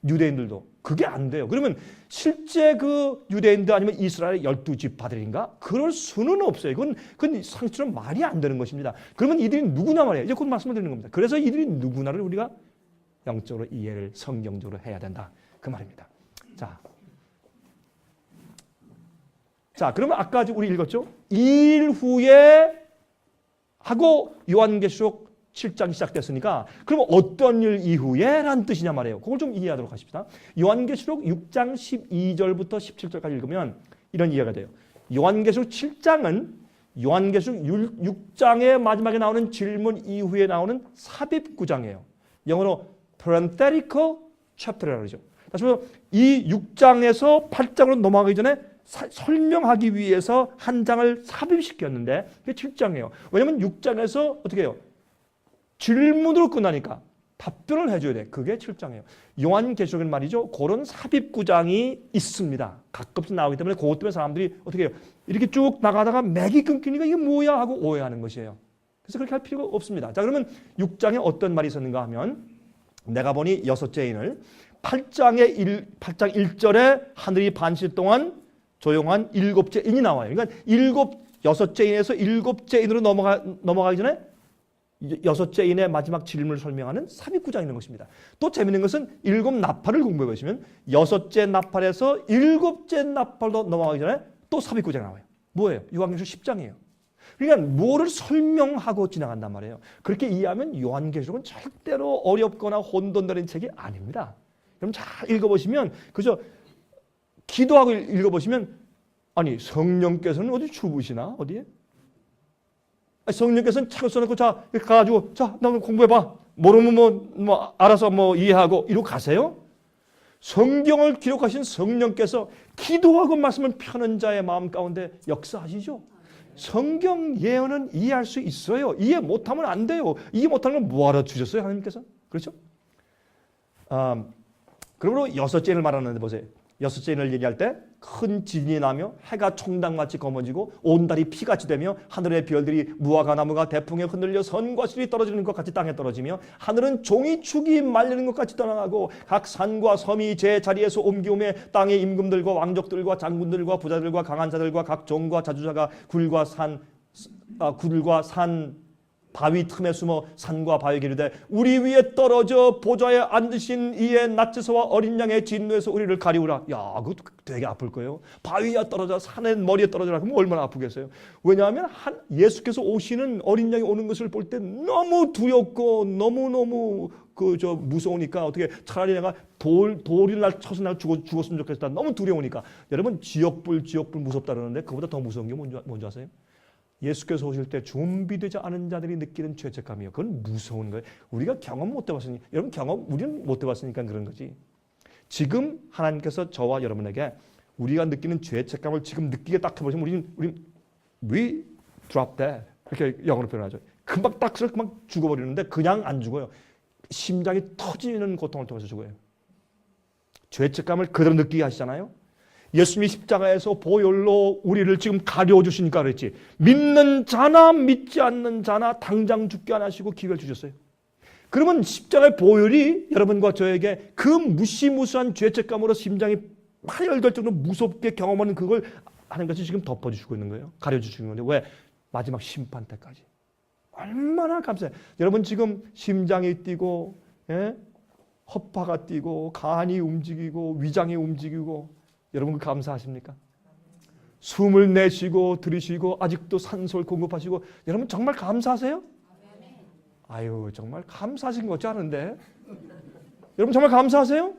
유대인들도 그게 안 돼요. 그러면 실제 그 유대인들 아니면 이스라엘의 12지파들인가? 그럴 수는 없어요. 그건 상식적으로 말이 안 되는 것입니다. 그러면 이들이 누구나 말이에요. 이제 곧 말씀을 드리는 겁니다. 그래서 이들이 누구나를 우리가 영적으로 이해를 성경적으로 해야 된다. 그 말입니다. 자, 그러면 아까 우리 읽었죠? 2일 후에 하고 요한계시록 7장이 시작됐으니까 그럼 어떤 일 이후에? 라는 뜻이냐 말이에요. 그걸 좀 이해하도록 하십시다. 요한계시록 6장 12절부터 17절까지 읽으면 이런 이해가 돼요. 요한계시록 7장은 요한계시록 6장의 마지막에 나오는 질문 이후에 나오는 삽입구장이에요. 영어로 parenthetical chapter라고 그러죠. 다시 말해서 이 6장에서 8장으로 넘어가기 전에 설명하기 위해서 한 장을 삽입시켰는데 그게 7장이에요. 왜냐하면 6장에서 어떻게 해요? 질문으로 끝나니까 답변을 해줘야 돼. 그게 7장이에요. 요한계시록은 말이죠. 그런 삽입구장이 있습니다. 가끔씩 나오기 때문에 그것 때문에 사람들이 어떻게 해요? 이렇게 쭉 나가다가 맥이 끊기니까 이게 뭐야 하고 오해하는 것이에요. 그래서 그렇게 할 필요가 없습니다. 자, 그러면 6장에 어떤 말이 있었는가 하면 내가 보니 6째 인을 8장 1절에 하늘이 반시 동안 조용한 7째 인이 나와요. 그러니까 6째 인에서 7째 인으로 넘어가기 전에 6째 인의 마지막 질문을 설명하는 삽입구장이 있는 것입니다. 또 재미있는 것은 7 나팔을 공부해 보시면 6째 나팔에서 7째 나팔로 넘어가기 전에 또 삽입구장이 나와요. 뭐예요? 요한계시록 10장이에요. 그러니까 뭐를 설명하고 지나간단 말이에요. 그렇게 이해하면 요한계시록은 절대로 어렵거나 혼돈되는 책이 아닙니다. 그럼 잘 읽어보시면 그저 기도하고 읽어보시면 아니 성령께서는 어디 주무시나? 어디에? 성령께서는 책을 써놓고 자 가가지고 자 너 공부해봐. 모르면 뭐 알아서 이해하고 이러고 가세요? 성경을 기록하신 성령께서 기도하고 말씀을 펴는 자의 마음 가운데 역사하시죠. 성경 예언은 이해할 수 있어요. 이해 못하면 안 돼요. 이해 못하는 건 뭐하러 주셨어요? 하나님께서? 그렇죠? 그러므로 6째 인을 말하는데 보세요. 6째 인을 얘기할 때 큰 지진이 나며 해가 총당같이 검어지고 온 달이 피같이 되며 하늘의 별들이 무화과 나무가 대풍에 흔들려 선과 실이 떨어지는 것 같이 땅에 떨어지며 하늘은 종이축이 말리는 것 같이 떠나가고 각 산과 섬이 제 자리에서 옮기오매 땅의 임금들과 왕족들과 장군들과 부자들과 강한 자들과 각 종과 자주자가 굴과 산 바위 틈에 숨어 산과 바위에 이르되 우리 위에 떨어져 보좌에 앉으신 이의 낫지서와 어린 양의 진노에서 우리를 가리우라. 야, 그것도 되게 아플 거예요. 바위에 떨어져 산의 머리에 떨어져라. 그러면 얼마나 아프겠어요. 왜냐하면 예수께서 오시는 어린 양이 오는 것을 볼 때 너무 두렵고 너무너무 무서우니까 어떻게 차라리 내가 돌이 날 쳐서 내가 죽었으면 좋겠다. 너무 두려우니까. 여러분 지옥불 무섭다 그러는데 그보다 더 무서운 게 뭔지 아세요? 예수께서 오실 때 준비되지 않은 자들이 느끼는 죄책감이요. 그건 무서운 거예요. 우리가 경험 못 해봤으니 여러분 우리는 못 해봤으니까 그런 거지. 지금 하나님께서 저와 여러분에게 우리가 느끼는 죄책감을 지금 느끼게 딱 해보시면 우리는 we drop dead 이렇게 영어로 표현하죠. 금방 딱 금방 죽어버리는데 그냥 안 죽어요. 심장이 터지는 고통을 통해서 죽어요. 죄책감을 그대로 느끼게 하시잖아요. 예수님이 십자가에서 보혈로 우리를 지금 가려주시니까 그랬지. 믿는 자나 믿지 않는 자나 당장 죽게 안 하시고 기회를 주셨어요. 그러면 십자가의 보혈이 여러분과 저에게 그 무시무시한 죄책감으로 심장이 파열될 정도로 무섭게 경험하는 그걸 하는 것이 지금 덮어주시고 있는 거예요. 가려주시는 건데 왜? 마지막 심판 때까지. 얼마나 감사해요. 여러분 지금 심장이 뛰고 허파가 뛰고 간이 움직이고 위장이 움직이고 여러분 감사하십니까? 숨을 내쉬고 들이쉬고 아직도 산소를 공급하시고 여러분 정말 감사하세요? 아유 정말 감사하신 것 같지 않은데 여러분 정말 감사하세요?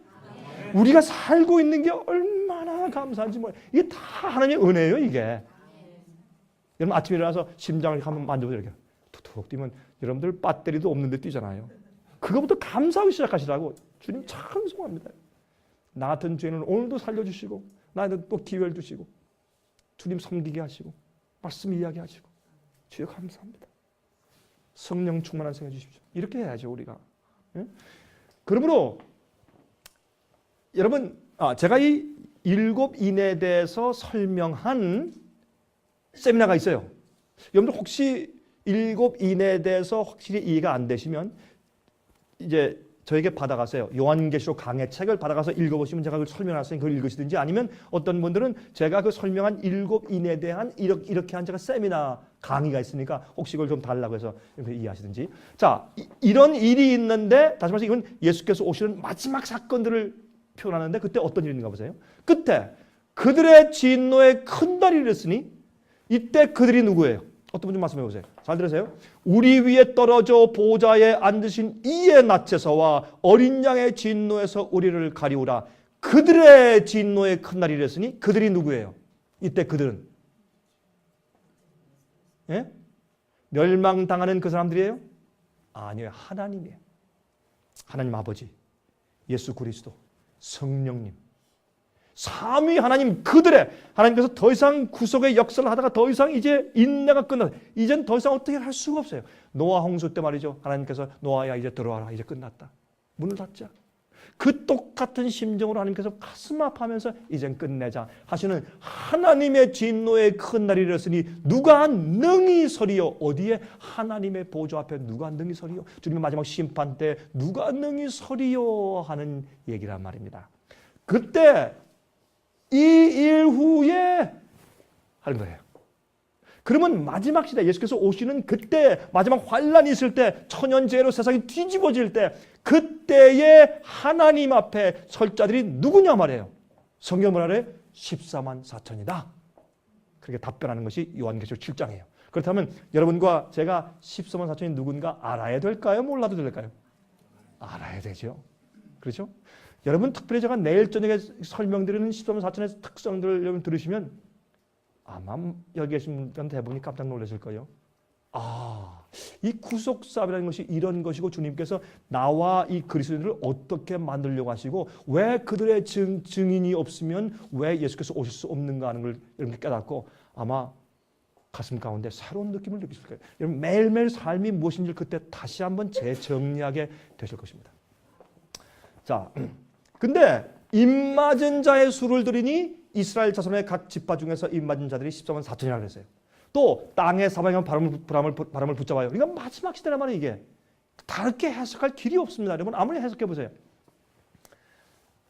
우리가 살고 있는 게 얼마나 감사한지 몰라요. 이게 다 하나님의 은혜예요 이게. 여러분 아침에 일어나서 심장을 한번 만져보세요. 이렇게 툭툭 뛰면 여러분들 배터리도 없는데 뛰잖아요. 그거부터 감사하고 시작하시라고. 주님 찬송합니다. 나 같은 죄는 오늘도 살려주시고 나한테 또 기회를 주시고 주님 섬기게 하시고 말씀 이야기하시고 주여 감사합니다. 성령 충만한 생각 주십시오. 이렇게 해야죠 우리가. 그러므로 여러분 제가 이 7인에 대해서 설명한 세미나가 있어요. 여러분들 혹시 7인에 대해서 확실히 이해가 안 되시면 이제 저에게 받아가세요. 요한계시록 강해 책을 받아가서 읽어보시면 제가 그걸 설명했으니 그걸 읽으시든지 아니면 어떤 분들은 제가 그 설명한 7인에 대한 이렇게 한 제가 세미나 강의가 있으니까 혹시 그걸 좀 달라고 해서 이해하시든지. 자, 이런 일이 있는데 다시 말해서 이건 예수께서 오시는 마지막 사건들을 표현하는데 그때 어떤 일이 있는가 보세요. 끝에 그들의 진노에 큰 달이 일었으니 이때 그들이 누구예요? 어떤 분 좀 말씀해 보세요. 잘 들으세요. 우리 위에 떨어져 보좌에 앉으신 이의 낯에서와 어린 양의 진노에서 우리를 가리우라. 그들의 진노에 큰 날이 이랬으니 그들이 누구예요? 이때 그들은 멸망당하는 그 사람들이에요? 아니에요. 하나님이에요. 하나님 아버지, 예수 그리스도, 성령님, 삼위 하나님 그들의 하나님께서 더 이상 구속의 역사를 하다가 더 이상 이제 인내가 끝났어요. 이젠 더 이상 어떻게 할 수가 없어요. 노아 홍수 때 말이죠. 하나님께서 노아야 이제 들어와라. 이제 끝났다. 문을 닫자. 그 똑같은 심정으로 하나님께서 가슴 아파하면서 이젠 끝내자 하시는 하나님의 진노의 큰 날이 이르렀으니 누가 능히 서리요. 어디에? 하나님의 보좌 앞에 누가 능히 서리요. 주님의 마지막 심판 때 누가 능히 서리요 하는 얘기란 말입니다. 그때 이 일 후에 하는 거예요. 그러면 마지막 시대 예수께서 오시는 그때 마지막 환란이 있을 때 천연재해로 세상이 뒤집어질 때 그때의 하나님 앞에 설 자들이 누구냐 말이에요. 성경 뭐라 그래요? 14만 4천이다. 그렇게 답변하는 것이 요한계시록 7장이에요. 그렇다면 여러분과 제가 14만 4천이 누군가 알아야 될까요? 몰라도 될까요? 알아야 되죠. 그렇죠? 여러분 특별히 제가 내일 저녁에 설명드리는 14만 4천의 특성들을 여러분 들으시면 아마 여기 계신 분들은 대부분이 깜짝 놀라실 거예요. 이 구속사업이라는 것이 이런 것이고 주님께서 나와 이 그리스도인들을 어떻게 만들려고 하시고 왜 그들의 증인이 없으면 왜 예수께서 오실 수 없는가 하는 걸 여러분 깨닫고 아마 가슴 가운데 새로운 느낌을 느끼실 거예요. 여러분 매일매일 삶이 무엇인지 그때 다시 한번 재정리하게 되실 것입니다. 자, 근데 입맞은 자의 수를 들이니 이스라엘 자손의 각 지파 중에서 입맞은 자들이 14만 4천이라고 했어요. 또 땅의 사방에 바람을 붙잡아요. 그러니까 마지막 시대란 말이에요. 이게 다르게 해석할 길이 없습니다. 여러분 아무리 해석해 보세요.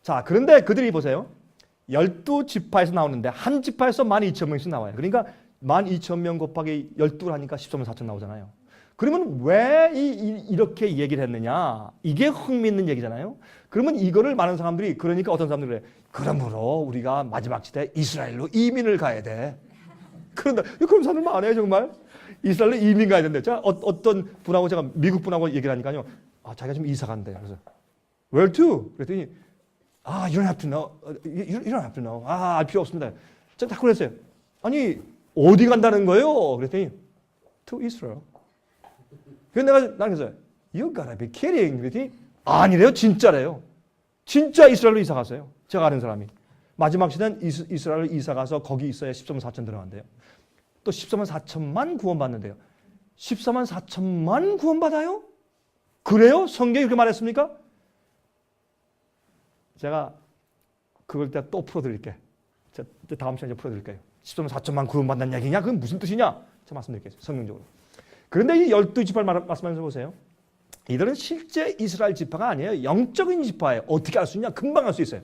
자, 그런데 그들이 보세요. 12지파에서 나오는데 한 지파에서 12,000명씩 나와요. 그러니까 12,000명 곱하기 12를 하니까 14만 4천 나오잖아요. 그러면 왜 이렇게 얘기를 했느냐? 이게 흥미있는 얘기잖아요. 그러면 이거를 많은 사람들이 그러니까 어떤 사람들이 그래. 그러므로 우리가 마지막 시대 이스라엘로 이민을 가야 돼. 그런다. 그럼 사람들 많아요 정말. 이스라엘로 이민 가야 된대. 자, 어떤 분하고 제가 미국 분하고 얘기를 하니까요. 자기가 지금 이사 간대. 그래서 Where to? 그랬더니 you don't have to know. You don't have to know. 알 필요 없습니다. 제가 딱 그랬어요. 아니 어디 간다는 거예요? 그랬더니 To Israel. 그래서 나는 그래서 You gotta be kidding. 그랬더니 아니래요. 진짜래요. 진짜 이스라엘로 이사 갔어요. 제가 아는 사람이. 마지막 시대는 이스라엘로 이사 가서 거기 있어야 14만 4천 들어간대요. 또 14만 4천만 구원받는데요. 14만 4천만 구원받아요? 그래요? 성경이 그렇게 말했습니까? 제가 그걸 또 풀어드릴게. 다음 시간에 풀어드릴게요. 14만 4천만 구원받는 얘기냐? 그건 무슨 뜻이냐? 제가 말씀드릴게요. 성경적으로. 그런데 이 12지파를 말씀하면서 보세요. 이들은 실제 이스라엘 지파가 아니에요. 영적인 지파예요. 어떻게 알 수 있냐? 금방 알 수 있어요.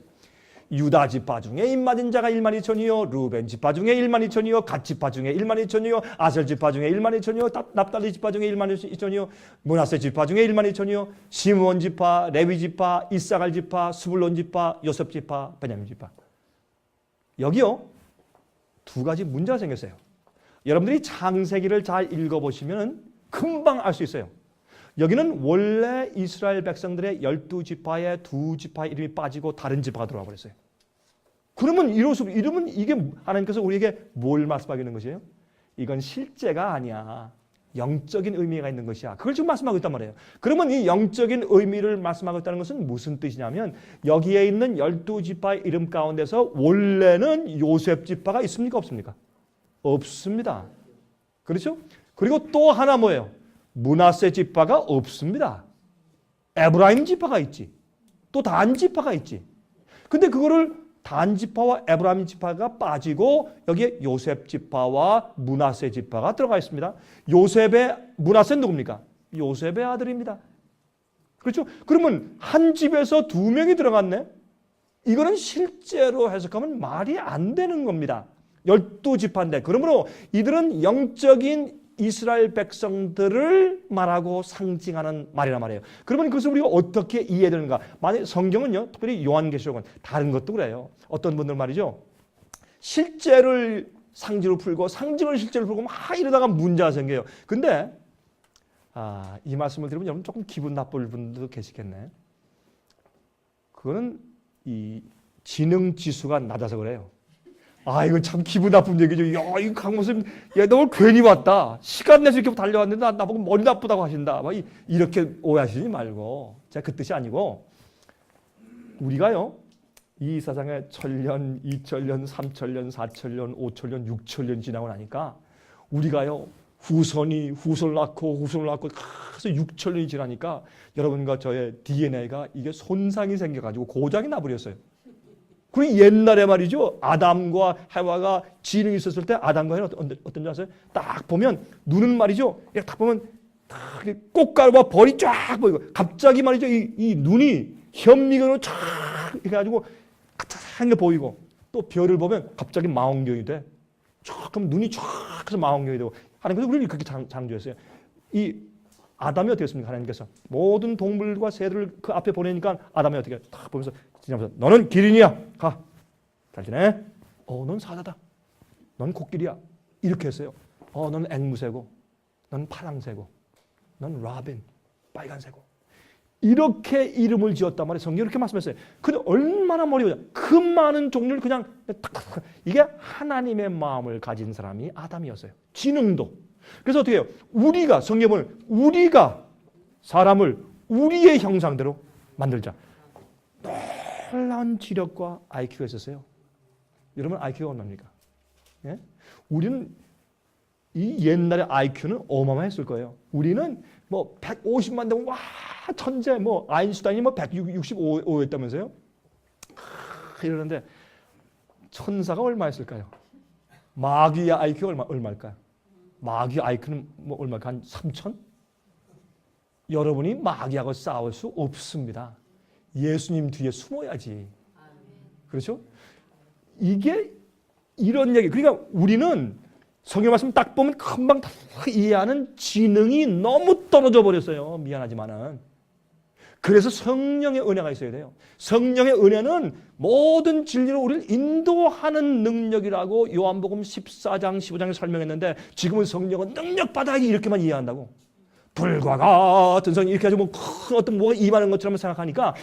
유다 지파 중에 입맞은 자가 1만 2천이요, 루벤 지파 중에 1만 2천이요, 갓 지파 중에 1만 2천이요, 아셀 지파 중에 1만 2천이요, 납달리 지파 중에 1만 2천이요, 므낫세 지파 중에 1만 2천이요, 시므온 지파, 레위 지파, 이사갈 지파, 스불론 지파, 요셉 지파, 베냐민 지파. 여기요 두 가지 문제가 생겼어요. 여러분들이 창세기를 잘 읽어보시면 금방 알 수 있어요. 여기는 원래 이스라엘 백성들의 12지파에 2지파 이름이 빠지고 다른 지파가 들어와 버렸어요. 그러면 이러면 이게 하나님께서 우리에게 뭘 말씀하고 있는 것이에요? 이건 실제가 아니야. 영적인 의미가 있는 것이야. 그걸 지금 말씀하고 있단 말이에요. 그러면 이 영적인 의미를 말씀하고 있다는 것은 무슨 뜻이냐면 여기에 있는 12지파의 이름 가운데서 원래는 요셉 지파가 있습니까? 없습니까? 없습니다. 그렇죠? 그리고 또 하나 뭐예요? 므낫세 지파가 없습니다. 에브라임 지파가 있지. 또 단 지파가 있지. 근데 그거를 단 지파와 에브라임 지파가 빠지고 여기에 요셉 지파와 므낫세 지파가 들어가 있습니다. 므낫세는 누굽니까? 요셉의 아들입니다. 그렇죠? 그러면 한 집에서 두 명이 들어갔네? 이거는 실제로 해석하면 말이 안 되는 겁니다. 12지파인데 그러므로 이들은 영적인 이스라엘 백성들을 말하고 상징하는 말이란 말이에요. 그러면 그것을 우리가 어떻게 이해해야 되는가? 만약 성경은요, 특별히 요한계시록은 다른 것도 그래요. 어떤 분들 말이죠. 실제를 상징으로 풀고 상징을 실제로 풀고 막 이러다가 문제가 생겨요. 근데 이 말씀을 들으면 여러분 조금 기분 나쁠 분들도 계시겠네. 그거는 이 지능 지수가 낮아서 그래요. 이거 참 기분 나쁜 얘기죠. 야, 이 강목사님, 야, 너 오늘 괜히 왔다. 시간 내서 이렇게 달려왔는데 나보고 머리 나쁘다고 하신다. 막 이렇게 오해하시지 말고. 제가 그 뜻이 아니고, 우리가요, 이 세상에 1000년, 2000년, 3000년, 4000년, 5000년, 6000년 지나고 나니까, 우리가요, 후손을 낳고, 그래서 6000년이 지나니까, 여러분과 저의 DNA가 이게 손상이 생겨가지고 고장이 나버렸어요. 그리고 옛날에 말이죠. 아담과 해와가 지능이 있었을 때 아담과 해와는 어떤 줄 아세요? 딱 보면 눈은 말이죠. 딱 보면 딱 꽃가루와 벌이 쫙 보이고 갑자기 말이죠. 이 눈이 현미경으로 쫙 이렇게 해가지고 까딱한 게 보이고 또 별을 보면 갑자기 망원경이 돼. 쫙 그럼 눈이 쫙 해서 망원경이 되고 하나님께서 우리를 그렇게 창조했어요. 이 아담이 어떻게 했습니까? 하나님께서 모든 동물과 새들을 그 앞에 보내니까 아담이 어떻게 딱 보면서 지나면서 너는 기린이야. 가. 잘 지내? 넌 사자다. 넌 코끼리야. 이렇게 했어요. 넌 앵무새고 넌 파랑새고 넌 라빈 빨간새고 이렇게 이름을 지었단 말이에요. 성경이 이렇게 말씀했어요. 근데 얼마나 머리가 그 많은 종류를 그냥 탁탁탁 이게 하나님의 마음을 가진 사람이 아담이었어요. 지능도. 그래서 어떻게 해요? 우리가 사람을 우리의 형상대로 만들자. 놀라운 지력과 IQ가 있었어요. 여러분 IQ가 얼마입니까? 예? 우리는 이 옛날의 IQ는 어마어마했을 거예요. 우리는 뭐 150만 되면 와 천재 뭐 아인슈타인이 뭐 165였다면서요? 이러는데 천사가 얼마였을까요? 마귀의 IQ가 얼마일까요? 마귀 IQ는 뭐 얼마일까? 한 3천? 여러분이 마귀하고 싸울 수 없습니다. 예수님 뒤에 숨어야지. 그렇죠? 이게 이런 얘기. 그러니까 우리는 성경 말씀 딱 보면 금방 다 이해하는 지능이 너무 떨어져 버렸어요. 미안하지만은. 그래서 성령의 은혜가 있어야 돼요. 성령의 은혜는 모든 진리로 우리를 인도하는 능력이라고 요한복음 14장, 15장에 설명했는데 지금은 성령은 능력받아야지 이렇게만 이해한다고. 불과 같은 성령 이렇게 해서 뭐 큰 어떤 뭐가 임하는 것처럼 생각하니까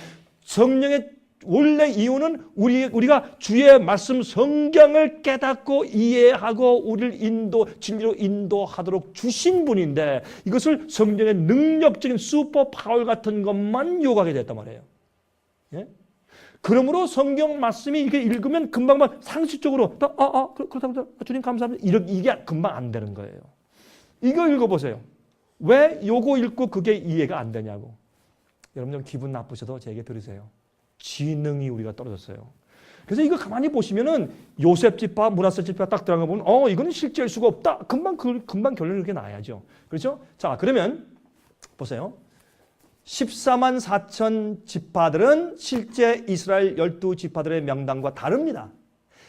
성령의 원래 이유는 우리가 주의 말씀 성경을 깨닫고 이해하고 우리를 진리로 인도하도록 주신 분인데 이것을 성령의 능력적인 슈퍼 파워 같은 것만 요구하게 됐단 말이에요. 예? 그러므로 성경 말씀이 이렇게 읽으면 금방 상식적으로 그렇다고 주님 감사합니다. 이게 금방 안 되는 거예요. 이거 읽어보세요. 왜 요거 읽고 그게 이해가 안 되냐고. 여러분 기분 나쁘셔도 제 얘기 들으세요. 지능이 우리가 떨어졌어요. 그래서 이거 가만히 보시면은 요셉 지파, 므낫세 지파 딱 들어간 거 보면 이거는 실제일 수가 없다. 금방 결론이 그렇게 나야죠. 그렇죠? 자, 그러면 보세요. 14만 4천 지파들은 실제 이스라엘 12지파들의 명단과 다릅니다.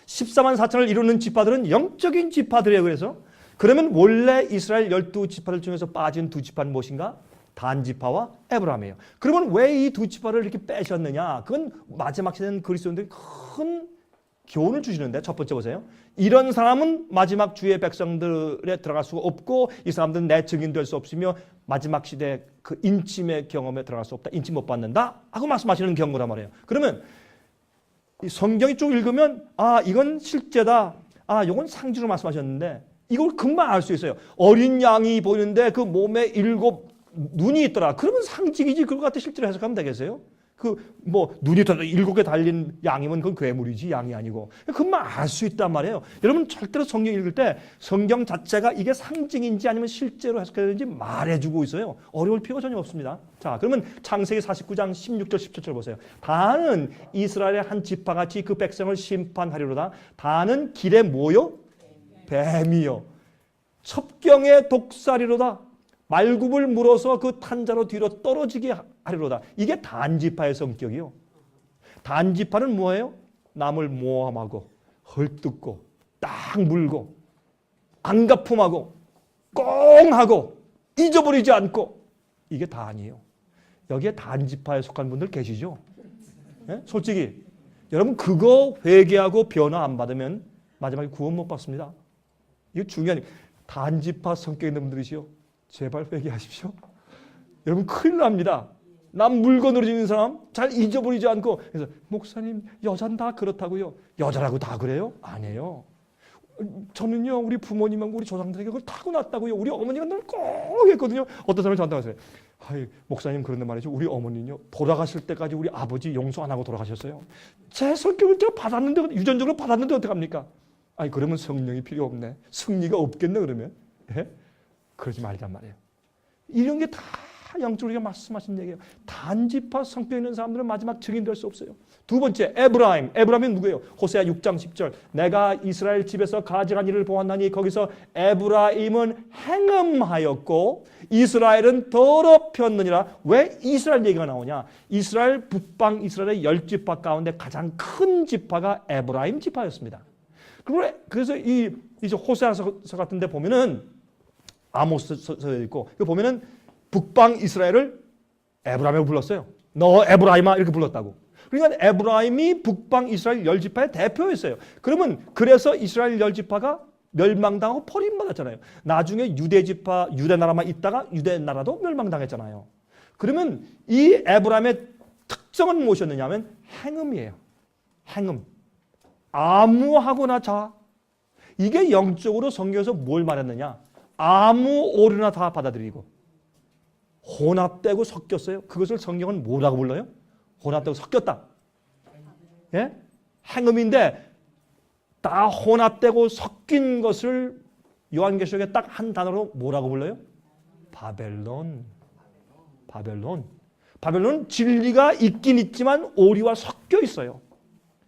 14만 4천을 이루는 지파들은 영적인 지파들이에요. 그러면 원래 이스라엘 12지파들 중에서 빠진 두 지파는 무엇인가? 단지파와 에브라임이에요. 그러면 왜 이 두 지파를 이렇게 빼셨느냐? 그건 마지막 시대는 그리스도인들이 큰 교훈을 주시는데 첫 번째 보세요. 이런 사람은 마지막 주의 백성들에 들어갈 수가 없고 이 사람들은 내 증인 될 수 없으며 마지막 시대 그 인침의 경험에 들어갈 수 없다. 인침 못 받는다. 하고 말씀하시는 경고란 말이에요. 그러면 이 성경이 쭉 읽으면 이건 실제다. 이건 상징으로 말씀하셨는데 이걸 금방 알 수 있어요. 어린 양이 보이는데 그 몸에 7 눈이 있더라. 그러면 상징이지 그걸 갖다 실제로 해석하면 되겠어요? 눈이 7개 달린 양이면 그건 괴물이지 양이 아니고. 금방 알 수 있단 말이에요. 여러분 절대로 성경 읽을 때 성경 자체가 이게 상징인지 아니면 실제로 해석해야 되는지 말해주고 있어요. 어려울 필요가 전혀 없습니다. 자, 그러면 창세기 49장 16절 17절 보세요. 다는 이스라엘의 한 지파같이 그 백성을 심판하리로다. 다는 길에 뭐요? 뱀이요. 첩경의 독사리로다. 말굽을 물어서 그 탄자로 뒤로 떨어지게 하리로다. 이게 단지파의 성격이요. 단지파는 뭐예요? 남을 모함하고 헐뜯고 딱 물고 안가품하고 꽁하고 잊어버리지 않고 이게 단이에요. 여기에 단지파에 속한 분들 계시죠? 네? 솔직히 여러분 그거 회개하고 변화 안 받으면 마지막에 구원 못 받습니다. 이게 중요한 단지파 성격 있는 분들이시요. 제발 회개하십시오. 여러분 큰일 납니다. 남 물건으로 지는 사람 잘 잊어버리지 않고 그래서 목사님 여자는 다 그렇다고요. 여자라고 다 그래요? 아니에요. 저는요 우리 부모님하고 우리 조상들에게 그걸 타고났다고요. 우리 어머니가 늘 꼭 했거든요. 어떤 사람이 저한테 하세요. 목사님 그런데 말이죠. 우리 어머니는요 돌아가실 때까지 우리 아버지 용서 안 하고 돌아가셨어요. 제 성격을 제가 받았는데 유전적으로 받았는데 어떡합니까? 그러면 성령이 필요 없네. 승리가 없겠네 그러면. 예? 그러지 말란 말이에요. 이런 게 다 영적으로 우리가 말씀하신 얘기예요. 단지파 성격 있는 사람들은 마지막 증인 될 수 없어요. 두 번째 에브라임. 에브라임이 누구예요? 호세아 6장 10절. 내가 이스라엘 집에서 가증한 일을 보았나니 거기서 에브라임은 행음하였고 이스라엘은 더럽혔느니라. 왜 이스라엘 얘기가 나오냐? 이스라엘 북방 이스라엘의 10지파 가운데 가장 큰 지파가 에브라임 지파였습니다. 그래서 이제 호세아서 같은 데 보면은 아모스서에 있고 그 보면은 북방 이스라엘을 에브라임이라고 불렀어요. 너 에브라임아 이렇게 불렀다고. 그러니까 에브라임이 북방 이스라엘 10지파의 대표였어요. 그래서 이스라엘 10지파가 멸망당하고 버림받았잖아요. 나중에 유대지파 유대 나라만 있다가 유대 나라도 멸망당했잖아요. 그러면 이 에브라임의 특성은 무엇이었느냐면 행음이에요. 행음. 아무하고나 자. 이게 영적으로 성경에서 뭘 말했느냐? 아무 오류나 다 받아들이고 혼합되고 섞였어요. 그것을 성경은 뭐라고 불러요? 혼합되고 섞였다. 예? 행음인데 다 혼합되고 섞인 것을 요한계시록에 딱 한 단어로 뭐라고 불러요? 바벨론. 바벨론 진리가 있긴 있지만 오류와 섞여 있어요.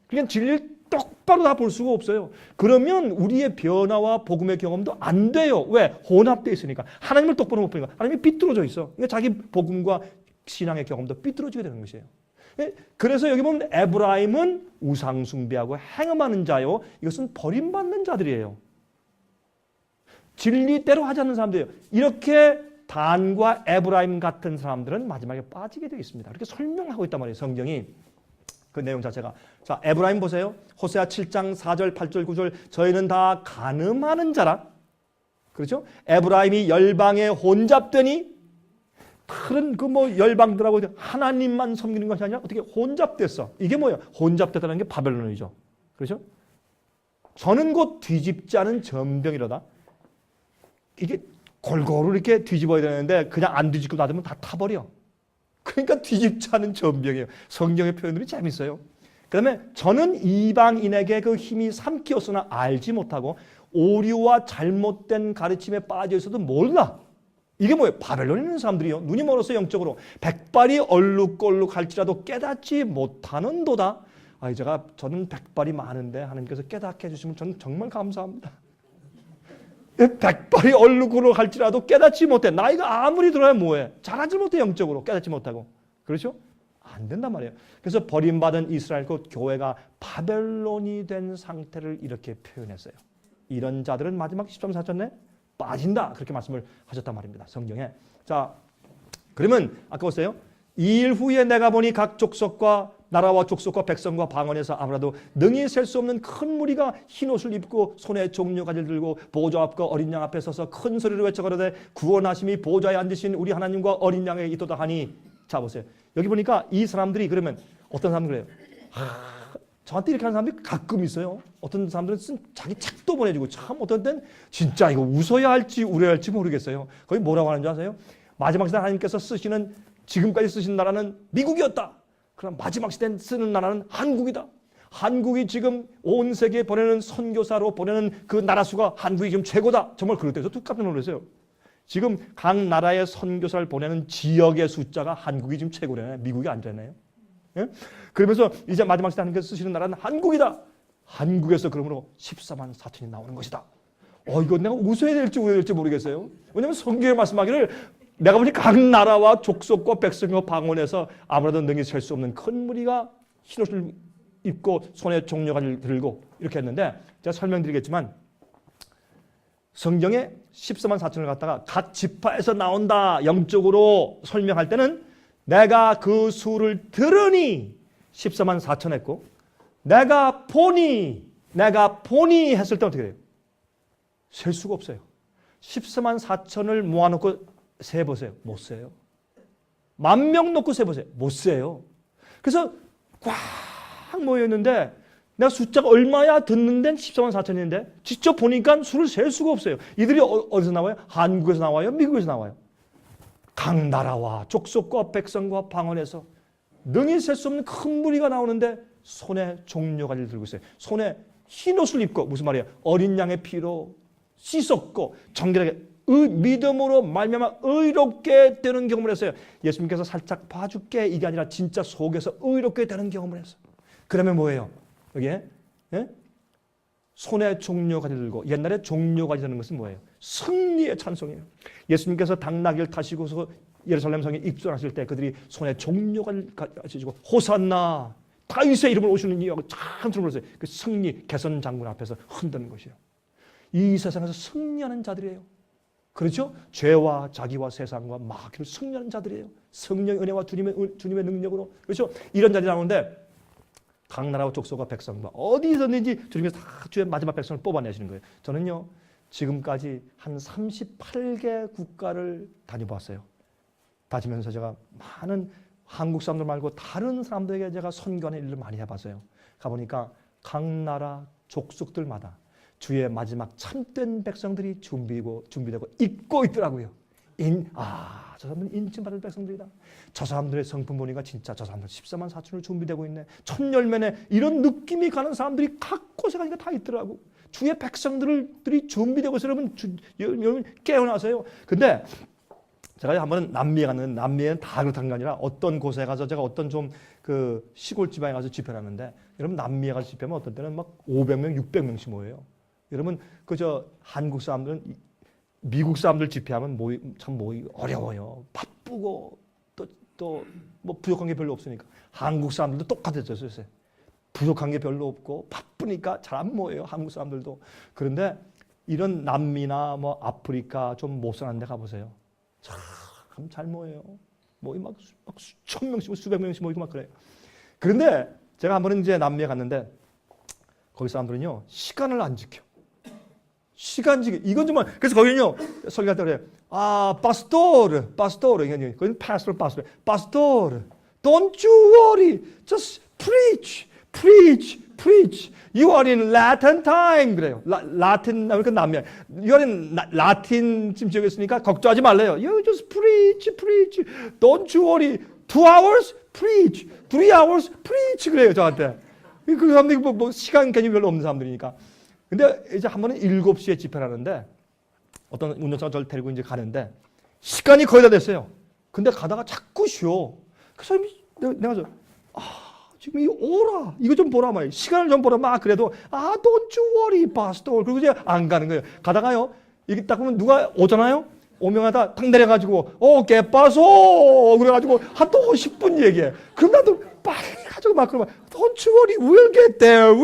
그러니까 진리를 똑바로 다 볼 수가 없어요. 그러면 우리의 변화와 복음의 경험도 안 돼요. 왜? 혼합되어 있으니까. 하나님을 똑바로 못 보니까. 하나님이 삐뚤어져 있어. 그러니까 자기 복음과 신앙의 경험도 삐뚤어지게 되는 것이에요. 그래서 여기 보면 에브라임은 우상 숭배하고 행음하는 자요. 이것은 버림받는 자들이에요. 진리대로 하지 않는 사람들이에요. 이렇게 단과 에브라임 같은 사람들은 마지막에 빠지게 되어 있습니다. 이렇게 설명하고 있단 말이에요. 성경이. 그 내용 자체가. 자, 에브라임 보세요. 호세아 7장 4절, 8절, 9절. 저희는 다 간음하는 자라. 그렇죠? 에브라임이 열방에 혼잡되니 다른 그 뭐 열방들하고 하나님만 섬기는 것이 아니라 어떻게 혼잡됐어. 이게 뭐예요? 혼잡됐다는 게 바벨론이죠. 그렇죠? 저는 곧 뒤집지 않은 전병이로다. 이게 골고루 이렇게 뒤집어야 되는데 그냥 안 뒤집고 놔두면 다 타버려. 그러니까 뒤집지 않은 전병이에요. 성경의 표현들이 재밌어요. 그 다음에 저는 이방인에게 그 힘이 삼키었으나 알지 못하고 오류와 잘못된 가르침에 빠져 있어도 몰라. 이게 뭐예요? 바벨론에 있는 사람들이요. 눈이 멀어서 영적으로 백발이 얼룩걸룩할지라도 깨닫지 못하는도다. 저는 백발이 많은데 하나님께서 깨닫게 해주시면 저는 정말 감사합니다. 백발이 얼룩걸룩할지라도 깨닫지 못해. 나이가 아무리 들어야 뭐해? 잘하지 못해 영적으로 깨닫지 못하고. 그렇죠? 안 된단 말이에요. 그래서 버림받은 이스라엘 그 교회가 바벨론이 된 상태를 이렇게 표현했어요. 이런 자들은 마지막 13사전에 빠진다. 그렇게 말씀을 하셨단 말입니다. 성경에. 자, 그러면 아까 보세요. 이 일 후에 내가 보니 각 족속과 나라와 족속과 백성과 방언에서 아무라도 능히 셀 수 없는 큰 무리가 흰 옷을 입고 손에 종려가지를 들고 보좌 앞과 어린 양 앞에 서서 큰 소리로 외쳐 가로되 구원하심이 보좌에 앉으신 우리 하나님과 어린 양에 있도다 하니. 자 보세요. 여기 보니까 이 사람들이 그러면 어떤 사람들 그래요? 저한테 이렇게 하는 사람들이 가끔 있어요. 어떤 사람들은 자기 책도 보내주고 참 어떤 때는 진짜 이거 웃어야 할지 울어야 할지 모르겠어요. 거기 뭐라고 하는 줄 아세요? 마지막 시대 하나님께서 쓰시는 지금까지 쓰신 나라는 미국이었다. 그럼 마지막 시대 쓰는 나라는 한국이다. 한국이 지금 온 세계에 보내는 선교사로 보내는 그 나라 수가 한국이 지금 최고다. 정말 그럴 때서 깜짝 놀랐어요. 지금 각 나라의 선교사를 보내는 지역의 숫자가 한국이 지금 최고래요. 미국이 안 되네요. 예? 그러면서 이제 마지막 시대 하나님께서 쓰시는 나라는 한국이다. 한국에서 그러므로 14만 4천이 나오는 것이다. 이거 내가 웃어야 될지 울어야 될지 모르겠어요. 왜냐하면 성경에 말씀하기를 내가 보니 각 나라와 족속과 백성과 방언에서 아무래도 능히 셀 수 없는 큰 무리가 흰옷을 입고 손에 종려가지를 들고 이렇게 했는데 제가 설명드리겠지만 성경에 14만 4천을 갖다가 각 지파에서 나온다 영적으로 설명할 때는 내가 그 수를 들으니 14만 4천 했고 내가 보니 했을 때 어떻게 돼요? 셀 수가 없어요. 14만 4천을 모아놓고 세보세요. 못 세요. 10,000명 놓고 세보세요. 못 세요. 그래서 꽉 모여있는데 내가 숫자가 얼마야 듣는 데는 14만 4천인데 직접 보니까 수를 셀 수가 없어요. 이들이 어디서 나와요? 한국에서 나와요? 미국에서 나와요? 각 나라와 족속과 백성과 방언에서 능히 셀 수 없는 큰 무리가 나오는데 손에 종려가지를 들고 있어요. 손에 흰 옷을 입고 무슨 말이에요? 어린 양의 피로 씻었고 정결하게 믿음으로 말미암아 의롭게 되는 경험을 했어요. 예수님께서 살짝 봐줄게 이게 아니라 진짜 속에서 의롭게 되는 경험을 했어요. 그러면 뭐예요? 여기에 손에 종려가지 들고 옛날에 종려가지 드는 것은 뭐예요? 승리의 찬송이에요. 예수님께서 당나귀를 타시고서 예루살렘 성에 입성하실 때 그들이 손에 종려가지를 가지고 호산나 다윗의 이름을 오시는 이하고 참 들어보세요. 그 승리 개선 장군 앞에서 흔드는 것이에요. 이 세상에서 승리하는 자들이에요. 그렇죠? 죄와 자기와 세상과 마귀를 승리하는 자들이에요. 성령의 은혜와 주님의 능력으로. 그렇죠? 이런 자들이 나오는데 각 나라와 족속과 백성과 어디서든지 주님께서 다 주의 마지막 백성을 뽑아내시는 거예요. 저는요. 지금까지 한 38개 국가를 다녀봤어요. 다니면서 제가 많은 한국 사람들 말고 다른 사람들에게 제가 선교하는 일을 많이 해봤어요. 가보니까 각 나라 족속들마다 주의 마지막 참된 백성들이 준비되고 있고 있더라고요. 저 사람들은 인침받을 백성들이다. 저 사람들의 성품 보니까 진짜 저 사람들 14만 4천을 준비되고 있네. 첫 열매네. 이런 느낌이 가는 사람들이 각 곳에 가니까 다 있더라고. 주의 백성들이 준비되고 있어요. 여러분 깨어나세요. 근데 제가 한번 남미에 갔는데 남미에는 다 그렇다는 게 아니라 어떤 곳에 가서 제가 어떤 좀 그 시골 지방에 가서 집회를 하는데 여러분 남미에 가서 집회하면 어떤 때는 막 500명, 600명씩 모여요. 여러분 그저 한국 사람들은 미국 사람들 집회하면 참 모이기 어려워요. 바쁘고 또 뭐 부족한 게 별로 없으니까 한국 사람들도 똑같았어요. 부족한 게 별로 없고 바쁘니까 잘 안 모여요. 한국 사람들도. 그런데 이런 남미나 뭐 아프리카 좀 못 사는 데 가보세요. 참 잘 모여요. 막 수천 명씩 수백 명씩 모이고 막 그래요. 그런데 제가 한 번은 이제 남미에 갔는데 거기 사람들은요 시간을 안 지켜. 시간지기. 이건 정말, 그래서 거기는요, 설교할 때 그래요. 파스토르. 거기는 파스토르. Don't you worry. Just preach. You are in Latin time. 그래요. 라틴, 아메리카 남미. You are in 라틴 지금 지역에 있으니까 걱정하지 말래요. You just preach. Don't you worry. 2 hours? Preach. 3 hours? Preach. 그래요, 저한테. 그 사람들이 뭐 시간 개념이 별로 없는 사람들이니까. 근데 이제 한 번은 7시에 집회를 하는데 어떤 운전사가 저를 데리고 이제 가는데 시간이 거의 다 됐어요. 근데 가다가 자꾸 쉬어. 그 사람이 내가 지금 이거 좀 보라 말이야. 시간을 좀 보라 막 그래도 don't you worry, pastor. 그리고 이제 안 가는 거예요. 가다가요. 이게 딱 보면 누가 오잖아요. 오명하다 탁 내려가지고 개빠소 그래가지고 한 또 10분 얘기해. 그럼 나도 빨리 가지고 막 그러면 don't you worry, we'll get there.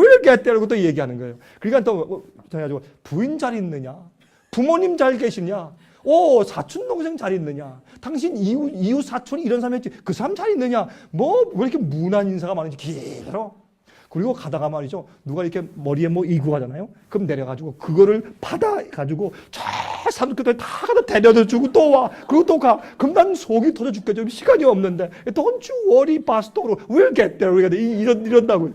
그러고 또 얘기하는 거예요. 그러니까 또 해가지고 부인 잘 있느냐? 부모님 잘 계시냐? 사촌 동생 잘 있느냐? 당신 이웃 사촌이 이런 사람이었지. 그 사람 잘 있느냐? 뭐 왜 이렇게 무난 인사가 많은지 길어. 그리고 가다가 말이죠. 누가 이렇게 머리에 뭐 이고 하잖아요. 그럼 내려가지고 그거를 받아가지고 저 사람 끝에 다 가다 데려다 주고 또 와. 그리고 또 가. 그럼 난 속이 터져 죽겠죠. 시간이 없는데. Don't you worry, pastor. We'll get there. 이런다고요.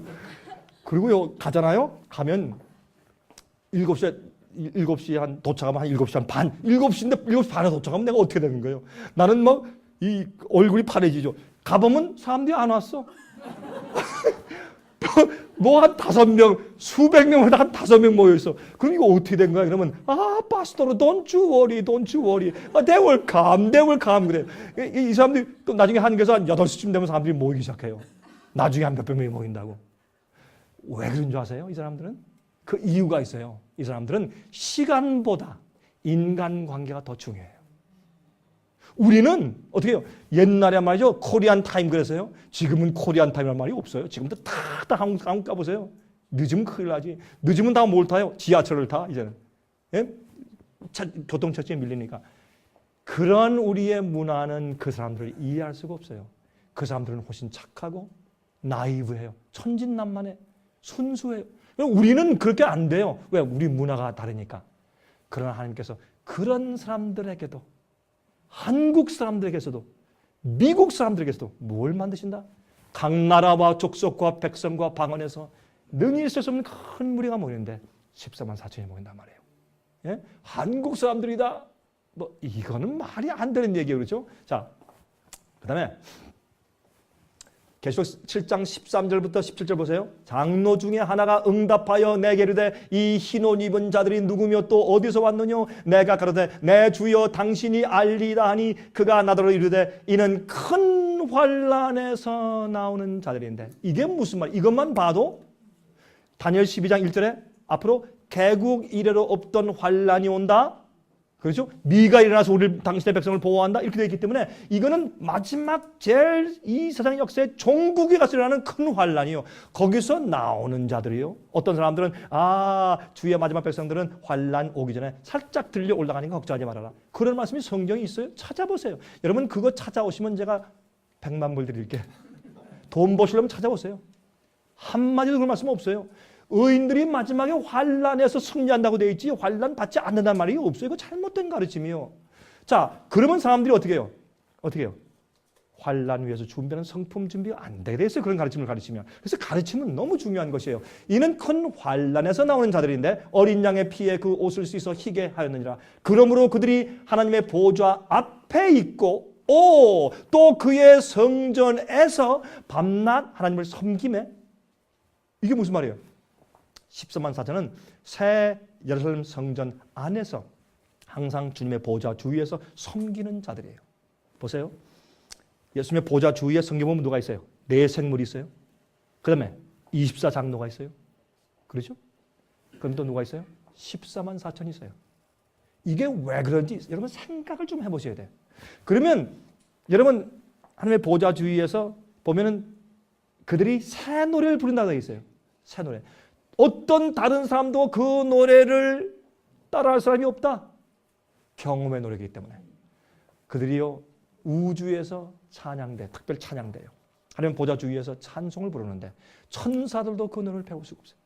그리고요, 가잖아요. 가면 7시에 한 도착하면 한 7시 한 반. 7시인데 7시 반에 도착하면 내가 어떻게 되는 거예요? 나는 막 이 얼굴이 파래지죠. 가보면 사람들이 안 왔어. 뭐 한 5명, 수백 명마다 한 5명 모여있어. 그럼 이거 어떻게 된 거야? 그러면 파스토로 don't you worry. They will come. 그래. 이 사람들이 또 나중에 한국에서 한 8시쯤 되면 사람들이 모이기 시작해요. 나중에 한 몇백 명이 모인다고. 왜 그런 줄 아세요? 이 사람들은? 그 이유가 있어요. 이 사람들은 시간보다 인간관계가 더 중요해요. 우리는 어떻게 해요? 옛날에 말이죠. 코리안 타임 그래서요. 지금은 코리안 타임이라는 말이 없어요. 지금도 다 한국 가보세요. 늦으면 큰일 나지. 늦으면 다 뭘 타요? 지하철을 타 이제는. 예? 교통체증에 밀리니까. 그런 우리의 문화는 그 사람들을 이해할 수가 없어요. 그 사람들은 훨씬 착하고 나이브해요. 천진난만해. 순수해요. 우리는 그렇게 안 돼요. 왜? 우리 문화가 다르니까. 그러나 하나님께서 그런 사람들에게도 한국 사람들에게서도 미국 사람들에게서도 뭘 만드신다? 각 나라와 족속과 백성과 방언에서 능히 있을 수 없는 큰 무리가 모이는데 14만 4천이 모인단 말이에요. 예? 한국 사람들이다. 뭐 이거는 말이 안 되는 얘기예요. 그렇죠? 자, 그다음에 계시록 7장 13절부터 17절 보세요. 장로 중에 하나가 응답하여 내게 이르되 이 흰 옷 입은 자들이 누구며 또 어디서 왔느냐? 내가 가로되 내 주여 당신이 알리다 하니 그가 나더러 이르되 이는 큰 환난에서 나오는 자들인데 이게 무슨 말? 이것만 봐도 다니엘 12장 1절에 앞으로 개국 이래로 없던 환난이 온다. 그렇죠? 미가 일어나서 우리 당신의 백성을 보호한다 이렇게 되어 있기 때문에 이거는 마지막 제일 이 세상 역사의 종국에 가서 일어나는 큰 환란이요. 거기서 나오는 자들이요. 어떤 사람들은 주의 마지막 백성들은 환란 오기 전에 살짝 들려 올라가니까 걱정하지 말아라. 그런 말씀이 성경에 있어요. 찾아보세요. 여러분 그거 찾아오시면 제가 100만 불 드릴게. 돈 버시려면 찾아보세요. 한마디도 그런 말씀 없어요. 의인들이 마지막에 환란에서 승리한다고 되어 있지 환란 받지 않는다는 말이 없어요. 이거 잘못된 가르침이요. 자, 그러면 사람들이 어떻게 해요? 환란 위해서 준비하는 성품 준비가 안 되게 돼 있어요. 그런 가르침을 가르치면. 그래서 가르침은 너무 중요한 것이에요. 이는 큰 환란에서 나오는 자들인데 어린 양의 피에 그 옷을 씻어 희게 하였느니라. 그러므로 그들이 하나님의 보좌 앞에 있고 또 그의 성전에서 밤낮 하나님을 섬김에 이게 무슨 말이에요? 14만 4천은 새 예루살렘 성전 안에서 항상 주님의 보좌 주위에서 섬기는 자들이에요. 보세요. 예수님의 보좌 주위에 섬겨보면 누가 있어요? 4생물이 있어요. 그 다음에 24장로가 있어요. 그렇죠? 그럼 또 누가 있어요? 14만 4천이 있어요. 이게 왜 그런지 여러분 생각을 좀 해보셔야 돼요. 그러면 여러분 하나님의 보좌 주위에서 보면은 그들이 새 노래를 부른다고 되어 있어요. 새 노래. 어떤 다른 사람도 그 노래를 따라할 사람이 없다. 경험의 노래이기 때문에. 그들이요 우주에서 찬양대, 특별 찬양대요. 하나님 보좌 주위에서 찬송을 부르는데 천사들도 그 노래를 배울 수가 없어요.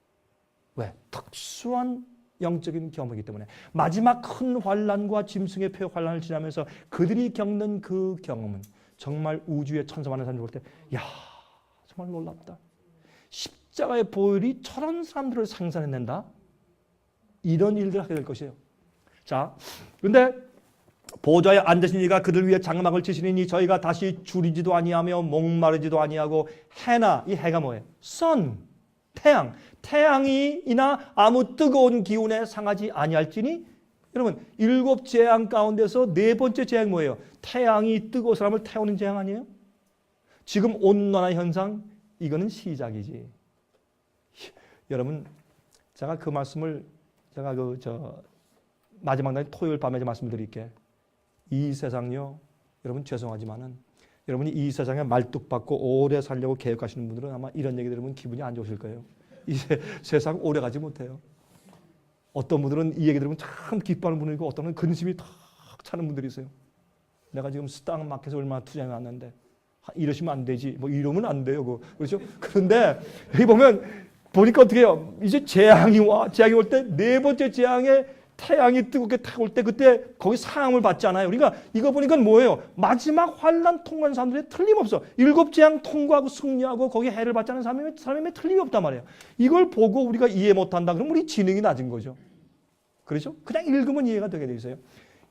왜? 특수한 영적인 경험이기 때문에 마지막 큰 환난과 짐승의 표 환난을 지나면서 그들이 겪는 그 경험은 정말 우주의 천사 많은 사람들 볼 때 야 정말 놀랍다. 십자가의 보혈이 저런 사람들을 상상해낸다. 이런 일들을 하게 될 것이에요. 자, 근데 보좌에 앉으신 이가 그들 위해 장막을 치시니 저희가 다시 줄이지도 아니하며 목마르지도 아니하고 해나 이 해가 뭐예요? sun, 태양이나 아무 뜨거운 기운에 상하지 아니할지니 여러분 7 재앙 가운데서 4번째 재앙이 뭐예요? 태양이 뜨거운 사람을 태우는 재앙 아니에요? 지금 온난화 현상 이거는 시작이지. 여러분 제가 그 말씀을 제가 마지막 날 토요일 밤에 말씀을 드릴게. 이 세상요 여러분 죄송하지만은 여러분이 이 세상에 말뚝박고 오래 살려고 계획하시는 분들은 아마 이런 얘기 들으면 기분이 안 좋으실 거예요. 이 세상 오래 가지 못해요. 어떤 분들은 이 얘기 들으면 참 기뻐하는 분이고 어떤 분은 근심이 탁 차는 분들이 있어요. 내가 지금 스탁 마켓에 얼마나 투자해 놨는데 이러시면 안 되지. 뭐 이러면 안 돼요. 그렇죠? 그런데 여기 보니까 어떻게 해요? 이제 재앙이 올 때 4번째 재앙에 태양이 뜨겁게 타올 때 그때 거기 상함을 받지 않아요. 그러니까 이거 보니까 뭐예요? 마지막 환난 통과한 사람들이 틀림없어. 7 재앙 통과하고 승리하고 거기 해를 받지 않은 사람이 틀림이 없단 말이에요. 이걸 보고 우리가 이해 못한다 그러면 우리 지능이 낮은 거죠. 그렇죠? 그냥 읽으면 이해가 되게 돼 있어요.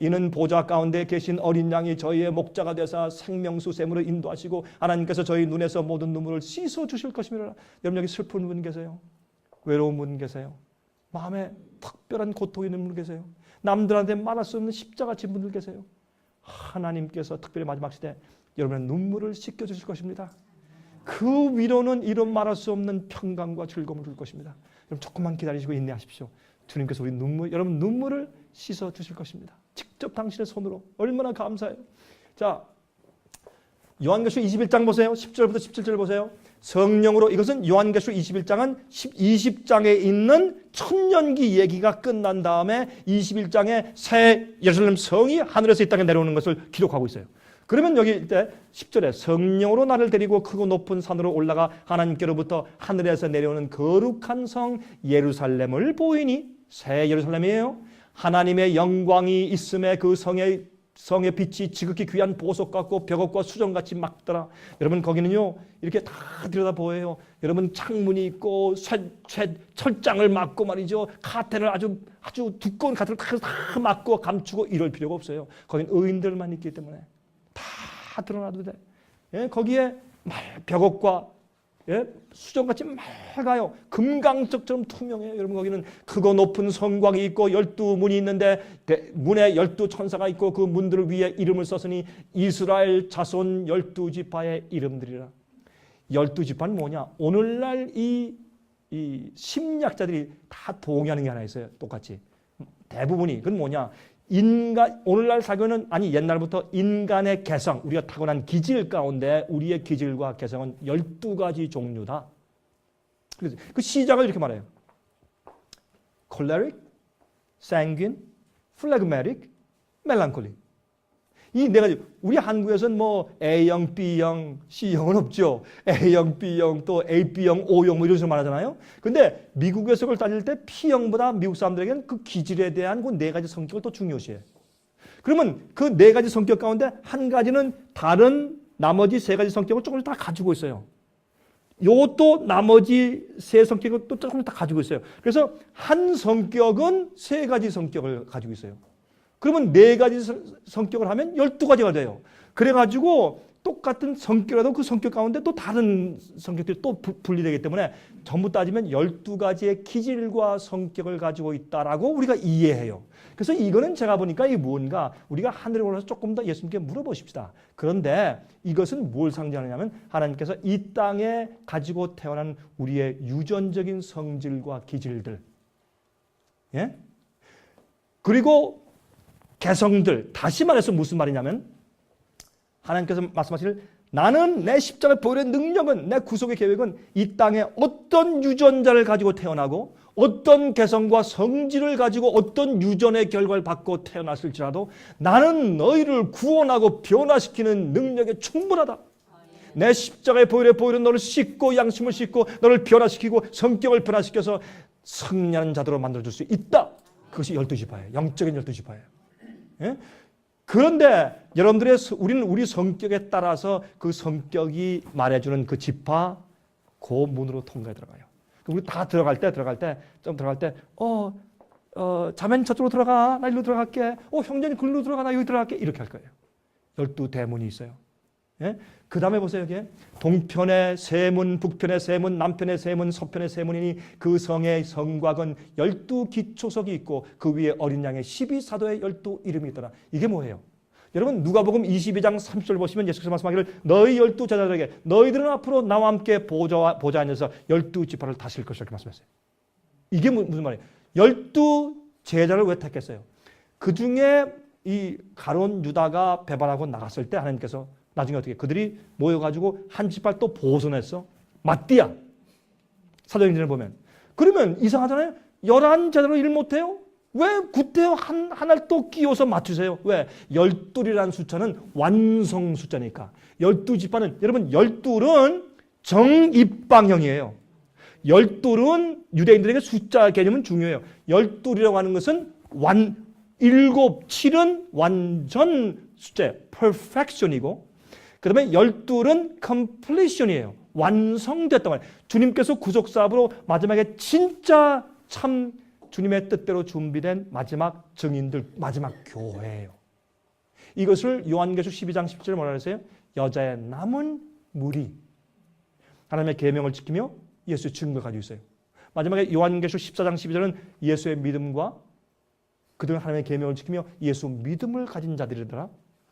이는 보좌 가운데 계신 어린 양이 저희의 목자가 되사 생명수 샘으로 인도하시고 하나님께서 저희 눈에서 모든 눈물을 씻어 주실 것입니다. 여러분 여기 슬픈 분 계세요? 외로운 분 계세요? 마음에 특별한 고통이 있는 분 계세요? 남들한테 말할 수 없는 십자가 진 분들 계세요? 하나님께서 특별히 마지막 시대 여러분의 눈물을 씻겨주실 것입니다. 그 위로는 이런 말할 수 없는 평강과 즐거움을 줄 것입니다. 여러분 조금만 기다리시고 인내하십시오. 주님께서 우리 여러분 눈물을 씻어주실 것입니다. 직접 당신의 손으로. 얼마나 감사해요. 자, 요한계시록 21장 보세요. 10절부터 17절 보세요. 성령으로 이것은 요한계시록 21장은 20장에 있는 천년기 얘기가 끝난 다음에 21장에 새 예루살렘 성이 하늘에서 이 땅에 내려오는 것을 기록하고 있어요. 그러면 여기 이때 10절에 성령으로 나를 데리고 크고 높은 산으로 올라가 하나님께로부터 하늘에서 내려오는 거룩한 성 예루살렘을 보이니 새 예루살렘이에요. 하나님의 영광이 있음에 그 성의 빛이 지극히 귀한 보석 같고 벽옥과 수정같이 막더라. 여러분 거기는요 이렇게 다 들여다 보여요. 여러분 창문이 있고 철장을 막고 말이죠. 카텐을 아주 두꺼운 카텐을 다 막고 감추고 이럴 필요가 없어요. 거기는 의인들만 있기 때문에 다 드러나도 돼. 예? 거기에 벽옥과 수정같이 맑아요. 금강석처럼 투명해요. 여러분 거기는 크고 높은 성곽이 있고 12문이 있는데 문에 12천사가 있고 그 문들을 위에 이름을 썼으니 이스라엘 자손 12지파의 이름들이라. 12지파는 뭐냐? 오늘날 이 심리학자들이 다 동의하는 게 하나 있어요. 똑같이. 대부분이. 그건 뭐냐? 오늘날 사교는 옛날부터 인간의 개성, 우리가 타고난 기질 가운데 우리의 기질과 개성은 12가지 종류다. 그 시작을 이렇게 말해요. 콜레릭, sanguine, phlegmatic, melancholic. 이 네 가지. 우리 한국에서는 뭐 A형, B형, C형은 없죠. A형, B형, 또 AB형, O형 뭐 이런 식으로 말하잖아요. 근데 미국에서 그걸 따질 때 P형보다 미국 사람들에게는 그 기질에 대한 그 4가지 성격을 더 중요시해. 그러면 그 4가지 성격 가운데 한 가지는 다른 나머지 3가지 성격을 조금씩 다 가지고 있어요. 요것도 나머지 3 성격을 또 조금씩 다 가지고 있어요. 그래서 한 성격은 3가지 성격을 가지고 있어요. 그러면 4가지 성격을 하면 12가지가 돼요. 그래가지고 똑같은 성격이라도 그 성격 가운데 또 다른 성격들이 또 분리되기 때문에 전부 따지면 12가지의 기질과 성격을 가지고 있다라고 우리가 이해해요. 그래서 이거는 제가 보니까 이게 뭔가 우리가 하늘에 올라서 조금 더 예수님께 물어보십시다. 그런데 이것은 뭘 상징하냐면 하나님께서 이 땅에 가지고 태어난 우리의 유전적인 성질과 기질들, 예? 그리고 개성들. 다시 말해서 무슨 말이냐면 하나님께서 말씀하시길 나는 내 십자가 보혈의 능력은 내 구속의 계획은 이 땅에 어떤 유전자를 가지고 태어나고 어떤 개성과 성질을 가지고 어떤 유전의 결과를 받고 태어났을지라도 나는 너희를 구원하고 변화시키는 능력에 충분하다. 내 십자가의 보혈은 너를 씻고 양심을 씻고 너를 변화시키고 성격을 변화시켜서 승리하는 자들로 만들어줄 수 있다. 그것이 12지파예요. 영적인 12지파예요. 예? 그런데 여러분들의 우리는 우리 성격에 따라서 그 성격이 말해주는 그 지파 그 문으로 통과해 들어가요. 우리 다 들어갈 때 자매는 저쪽으로 들어가. 나 일로 들어갈게. 형제는 글로 들어가. 나 여기 들어갈게. 이렇게 할 거예요. 12대문이 있어요. 예? 그 다음에 보세요. 여기 동편의 세문, 북편의 세문, 남편의 세문, 서편의 세문이니 그 성의 성곽은 12기초석이 있고 그 위에 어린 양의 12사도의 12 이름이 있더라. 이게 뭐예요? 여러분 누가복음 22장 30절 보시면 예수께서 말씀하기를 너희 12제자들에게 너희들은 앞으로 나와 함께 보좌 앉아서 12지파를 다스릴 것이라 이렇게 말씀했어요. 이게 무슨 말이에요? 12제자를 왜 택했어요? 그 중에 이 가룟 유다가 배반하고 나갔을 때 하나님께서 나중에 어떻게 그들이 모여가지고 한 지파를 또 보존했어. 마띠아 사도행전을 보면 그러면 이상하잖아요. 11제자로 일 못해요? 왜 구태여 하나를 또 끼워서 맞추세요? 왜? 12이라는 숫자는 완성 숫자니까. 12지파는 여러분 12은 정입방형이에요. 12은 유대인들에게 숫자 개념은 중요해요. 12이라고 하는 것은 7, 7은 완전 숫자예요. perfection이고 그 다음에 12은 completion이에요. 완성됐단 말이에요. 주님께서 구속사업으로 마지막에 진짜 참 주님의 뜻대로 준비된 마지막 증인들, 마지막 교회예요. 이것을 요한계시록 12장 10절에 뭐라 그랬어요? 여자의 남은 무리. 하나님의 계명을 지키며 예수의 증거를 가지고 있어요. 마지막에 요한계시록 14장 12절은 예수의 믿음과 그동안 하나님의 계명을 지키며 예수 믿음을 가진 자들이더라.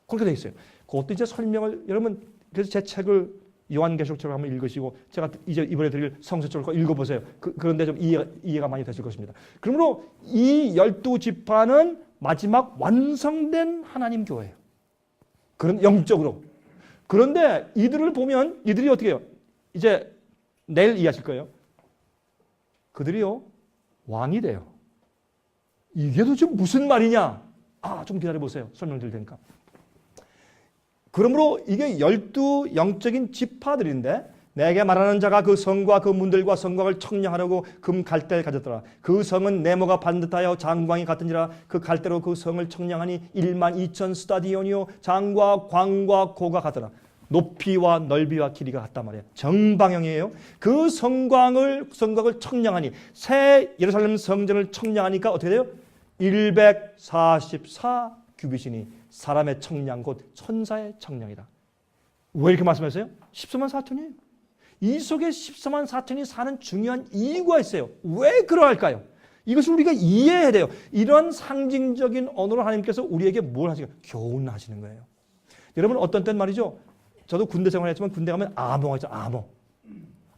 그렇게 되어 있어요. 그것도 이제 설명을 여러분 그래서 제 책을 요한계시록처럼 한번 읽으시고 제가 이제 이번에 드릴 성서적으로 읽어보세요. 그런데 좀 이해가 많이 되실 것입니다. 그러므로 이 12지파는 마지막 완성된 하나님 교회예요. 그런 영적으로. 그런데 이들을 보면 이들이 어떻게 해요? 이제 내일 이해하실 거예요. 그들이요 왕이 돼요. 이게 도대체 무슨 말이냐? 좀 기다려보세요. 설명드릴 테니까. 그러므로 이게 12 영적인 지파들인데 내게 말하는 자가 그 성과 그 문들과 성곽을 청량하려고 금 갈대를 가졌더라. 그 성은 네모가 반듯하여 장광이 같은지라 그 갈대로 그 성을 청량하니 12,000 스타디온이요 장과 광과 고가 같더라. 높이와 넓이와 길이가 같단 말이에요. 정방형이에요. 그 성곽을 청량하니 새 예루살렘 성전을 청량하니까 어떻게 돼요? 144 규빗이니 사람의 청량 곧 천사의 청량이다. 왜 이렇게 말씀하세요? 14만 4천이에요. 이 속에 14만 4천이 사는 중요한 이유가 있어요. 왜 그러할까요? 이것을 우리가 이해해야 돼요. 이런 상징적인 언어로 하나님께서 우리에게 뭘 하시는 거예요? 교훈하시는 거예요. 여러분 어떤 때는 말이죠. 저도 군대 생활했지만 군대 가면 암호가 있죠.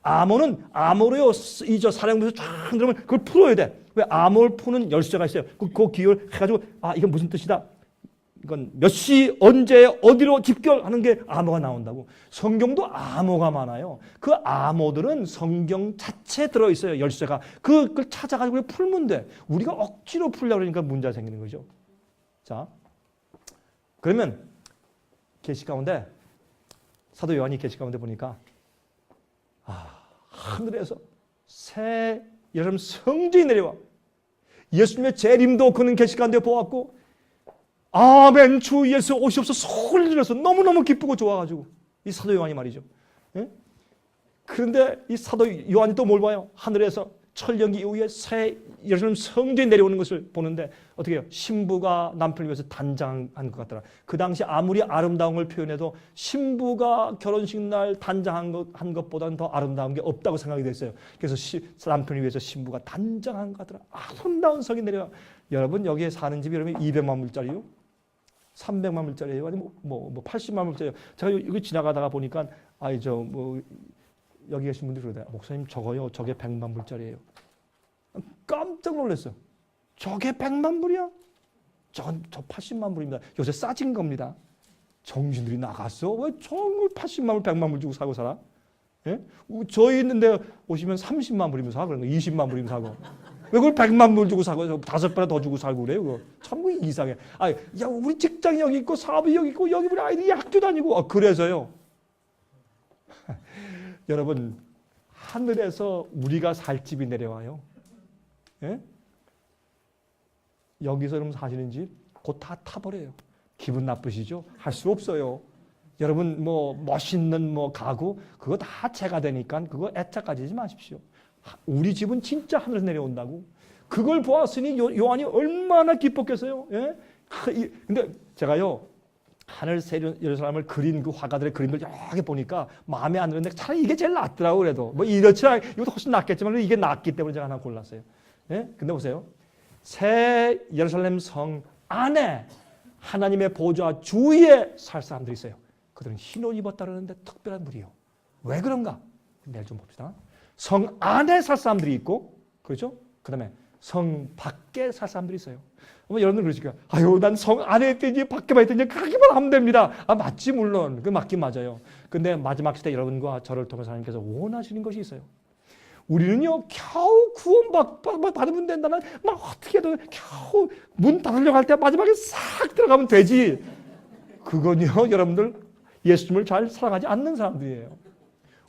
암호는 암호로요. 이저 사령부에서 쫙 들으면 그걸 풀어야 돼. 왜? 암호를 푸는 열쇠가 있어요. 그 기호를 해가지고 이건 무슨 뜻이다. 이건 몇 시, 언제, 어디로 집결하는 게 암호가 나온다고. 성경도 암호가 많아요. 그 암호들은 성경 자체에 들어있어요. 열쇠가. 그걸 찾아가지고 풀면 돼. 우리가 억지로 풀려고 그러니까 문제가 생기는 거죠. 자, 그러면 계시 가운데 사도 요한이 계시 가운데 보니까 하늘에서 새 여름 성전이 내려와. 예수님의 재림도 그는 계시 가운데 보았고 아멘 주 예수 오시옵소서 소리를 질러서 너무너무 기쁘고 좋아가지고 이 사도 요한이 말이죠. 예? 그런데 이 사도 요한이 또 뭘 봐요? 하늘에서 천년기 이후에 새 예루살렘 성전이 내려오는 것을 보는데 어떻게 해요? 신부가 남편을 위해서 단장한 것 같더라. 그 당시 아무리 아름다운 걸 표현해도 신부가 결혼식 날 단장한 것보다는 더 아름다운 게 없다고 생각이 됐어요. 그래서 남편을 위해서 신부가 단장한 것 같더라. 아름다운 성이 내려와. 여러분 여기에 사는 집이 여러분 200만 불짜리요? 300만 불짜리예요? 아니면 뭐 80만 불짜리예요? 제가 여기 지나가다가 보니까 여기 계신 분들이 그러대요. 목사님 저거요. 저게 100만 불짜리예요. 깜짝 놀랐어요. 저게 100만 불이야? 저 80만 불입니다. 요새 싸진 겁니다. 정신들이 나갔어? 왜 저걸 80만 불, 100만 불 주고 사고 살아? 예? 저희 있는데 오시면 30만 불이면 사고 그런 거 20만 불이면 사고. 왜 그걸 100만 불 주고 사고 5배나 더 주고 살고 그래요? 그거 참 이상해. 야 우리 직장이 여기 있고 사업이 여기 있고 여기 우리 아이들이 학교 다니고 그래서요. 여러분 하늘에서 우리가 살 집이 내려와요. 예? 여기서 여러분 사시는 집 곧 다 타버려요. 기분 나쁘시죠? 할 수 없어요. 여러분 뭐 멋있는 뭐 가구 그거 다 재가 되니까 그거 애착 가지지 마십시오. 우리 집은 진짜 하늘에서 내려온다고. 그걸 보았으니 요한이 얼마나 기뻤겠어요. 예? 근데 제가요 하늘 새 예루살렘을 그린 그 화가들의 그림을 여러 개 보니까 마음에 안 드는데 차라리 이게 제일 낫더라고. 그래도 뭐 이렇지 않 이것도 훨씬 낫겠지만 이게 낫기 때문에 제가 하나 골랐어요. 예? 근데 보세요. 새 예루살렘 성 안에 하나님의 보좌 주위에 살 사람들이 있어요. 그들은 흰 옷 입었다 그러는데 특별한 무리요. 왜 그런가? 내일 좀 봅시다. 성 안에 살 사람들이 있고, 그렇죠? 그 다음에 성 밖에 살 사람들이 있어요. 여러분들 그러시니까, 아유, 난 성 안에 있든지 밖에만 있든지 그렇게만 하면 됩니다. 아, 맞지, 물론. 그 맞긴 맞아요. 근데 마지막 시대 여러분과 저를 통해서 하나님께서 원하시는 것이 있어요. 우리는요, 겨우 구원받으면 된다는, 막 어떻게 해도 겨우 문 닫으려고 할 때 마지막에 싹 들어가면 되지. 그건요, 여러분들 예수님을 잘 사랑하지 않는 사람들이에요.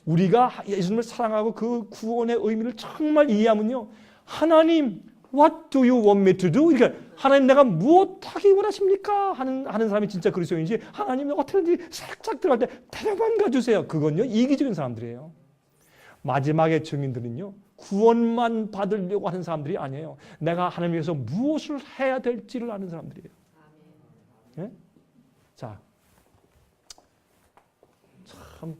우리가 예수님을 사랑하고 그 구원의 의미를 정말 이해하면요, 하나님, what do you want me to do? 그러니까 하나님 내가 무엇하기 원하십니까? 하는 사람이 진짜 그리스도인지 하나님 어떻게든지 살짝 들어갈 때 데려만 가주세요. 그건요, 이기적인 사람들이에요. 마지막의 증인들은요, 구원만 받으려고 하는 사람들이 아니에요. 내가 하나님 위해서 무엇을 해야 될지를 아는 사람들이에요. 예? 자, 참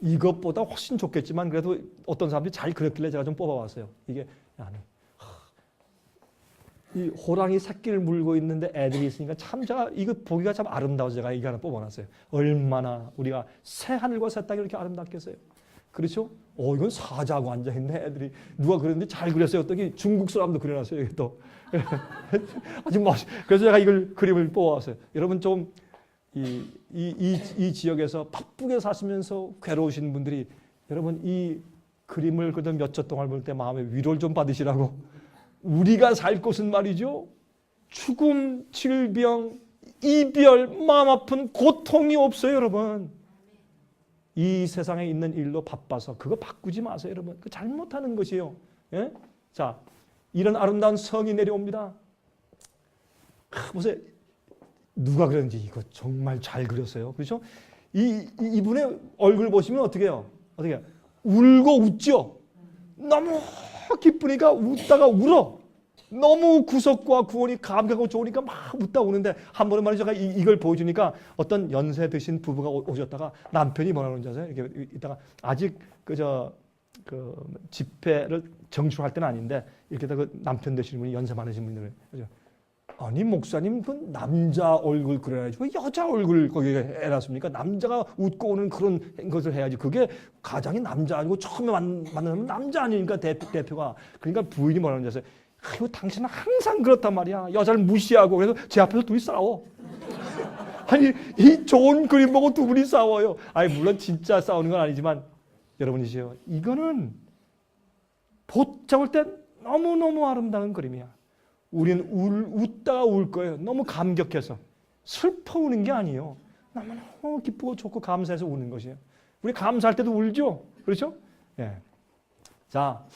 이것보다 훨씬 좋겠지만 그래도 어떤 사람들이 잘 그렸길래 제가 좀 뽑아봤어요. 이게 아니, 이 호랑이 새끼를 물고 있는데 애들이 있으니까 참 제가 이거 보기가 참 아름다워서 제가 이거 하나 뽑아놨어요. 얼마나 우리가 새 하늘과 새 땅이 이렇게 아름답겠어요. 그렇죠? 이건 사자하고 앉아있네 애들이. 누가 그렸는데 잘 그렸어요. 또 중국 사람도 그려놨어요. 여기 또. 아주 멋있. 그래서 제가 이걸 그림을 뽑아왔어요. 여러분 좀 이 지역에서 바쁘게 사시면서 괴로우신 분들이 여러분 이 그림을 그래도 몇 초 동안 볼 때 마음에 위로를 좀 받으시라고. 우리가 살 곳은 말이죠. 죽음, 질병, 이별, 마음 아픈 고통이 없어요, 여러분. 이 세상에 있는 일로 바빠서 그거 바꾸지 마세요, 여러분. 그 잘못하는 것이에요. 예? 자, 이런 아름다운 성이 내려옵니다. 보세요. 누가 그렸는지 이거 정말 잘 그렸어요. 그렇죠? 이분의 얼굴 보시면 어떻게 해요? 어떻게 해요? 울고 웃죠? 너무 기쁘니까 웃다가 울어. 너무 구속과 구원이 감격하고 좋으니까 막 웃다 우는데 한 번은 말이죠. 제가 이걸 보여주니까 어떤 연세 드신 부부가 오셨다가 남편이 뭐라 그러는지 아세요? 이렇게 있다가 아직 그 집회를 정출할 때는 아닌데 이렇게 그 남편 되시는 분이 연세 많으신 분들은 그죠? 아니 목사님 그 남자 얼굴 그려야지 왜 여자 얼굴 거기에 해놨습니까? 남자가 웃고 오는 그런 것을 해야지. 그게 가장이 남자 아니고 처음에 만나면 남자 아니니까 대표가. 그러니까 부인이 뭐라 그러는지 아세요? 아유, 당신은 항상 그렇단 말이야. 여자를 무시하고. 그래서 제 앞에서 둘이 싸워. 아니, 이 좋은 그림 보고 두 분이 싸워요. 아니, 물론 진짜 싸우는 건 아니지만, 여러분이시요. 이거는 보자볼 때 너무너무 아름다운 그림이야. 우리는 웃다가 울 거예요. 너무 감격해서. 슬퍼 우는 게 아니에요. 너무너무 기쁘고 좋고 감사해서 우는 것이에요. 우리 감사할 때도 울죠? 그렇죠? 예. 자.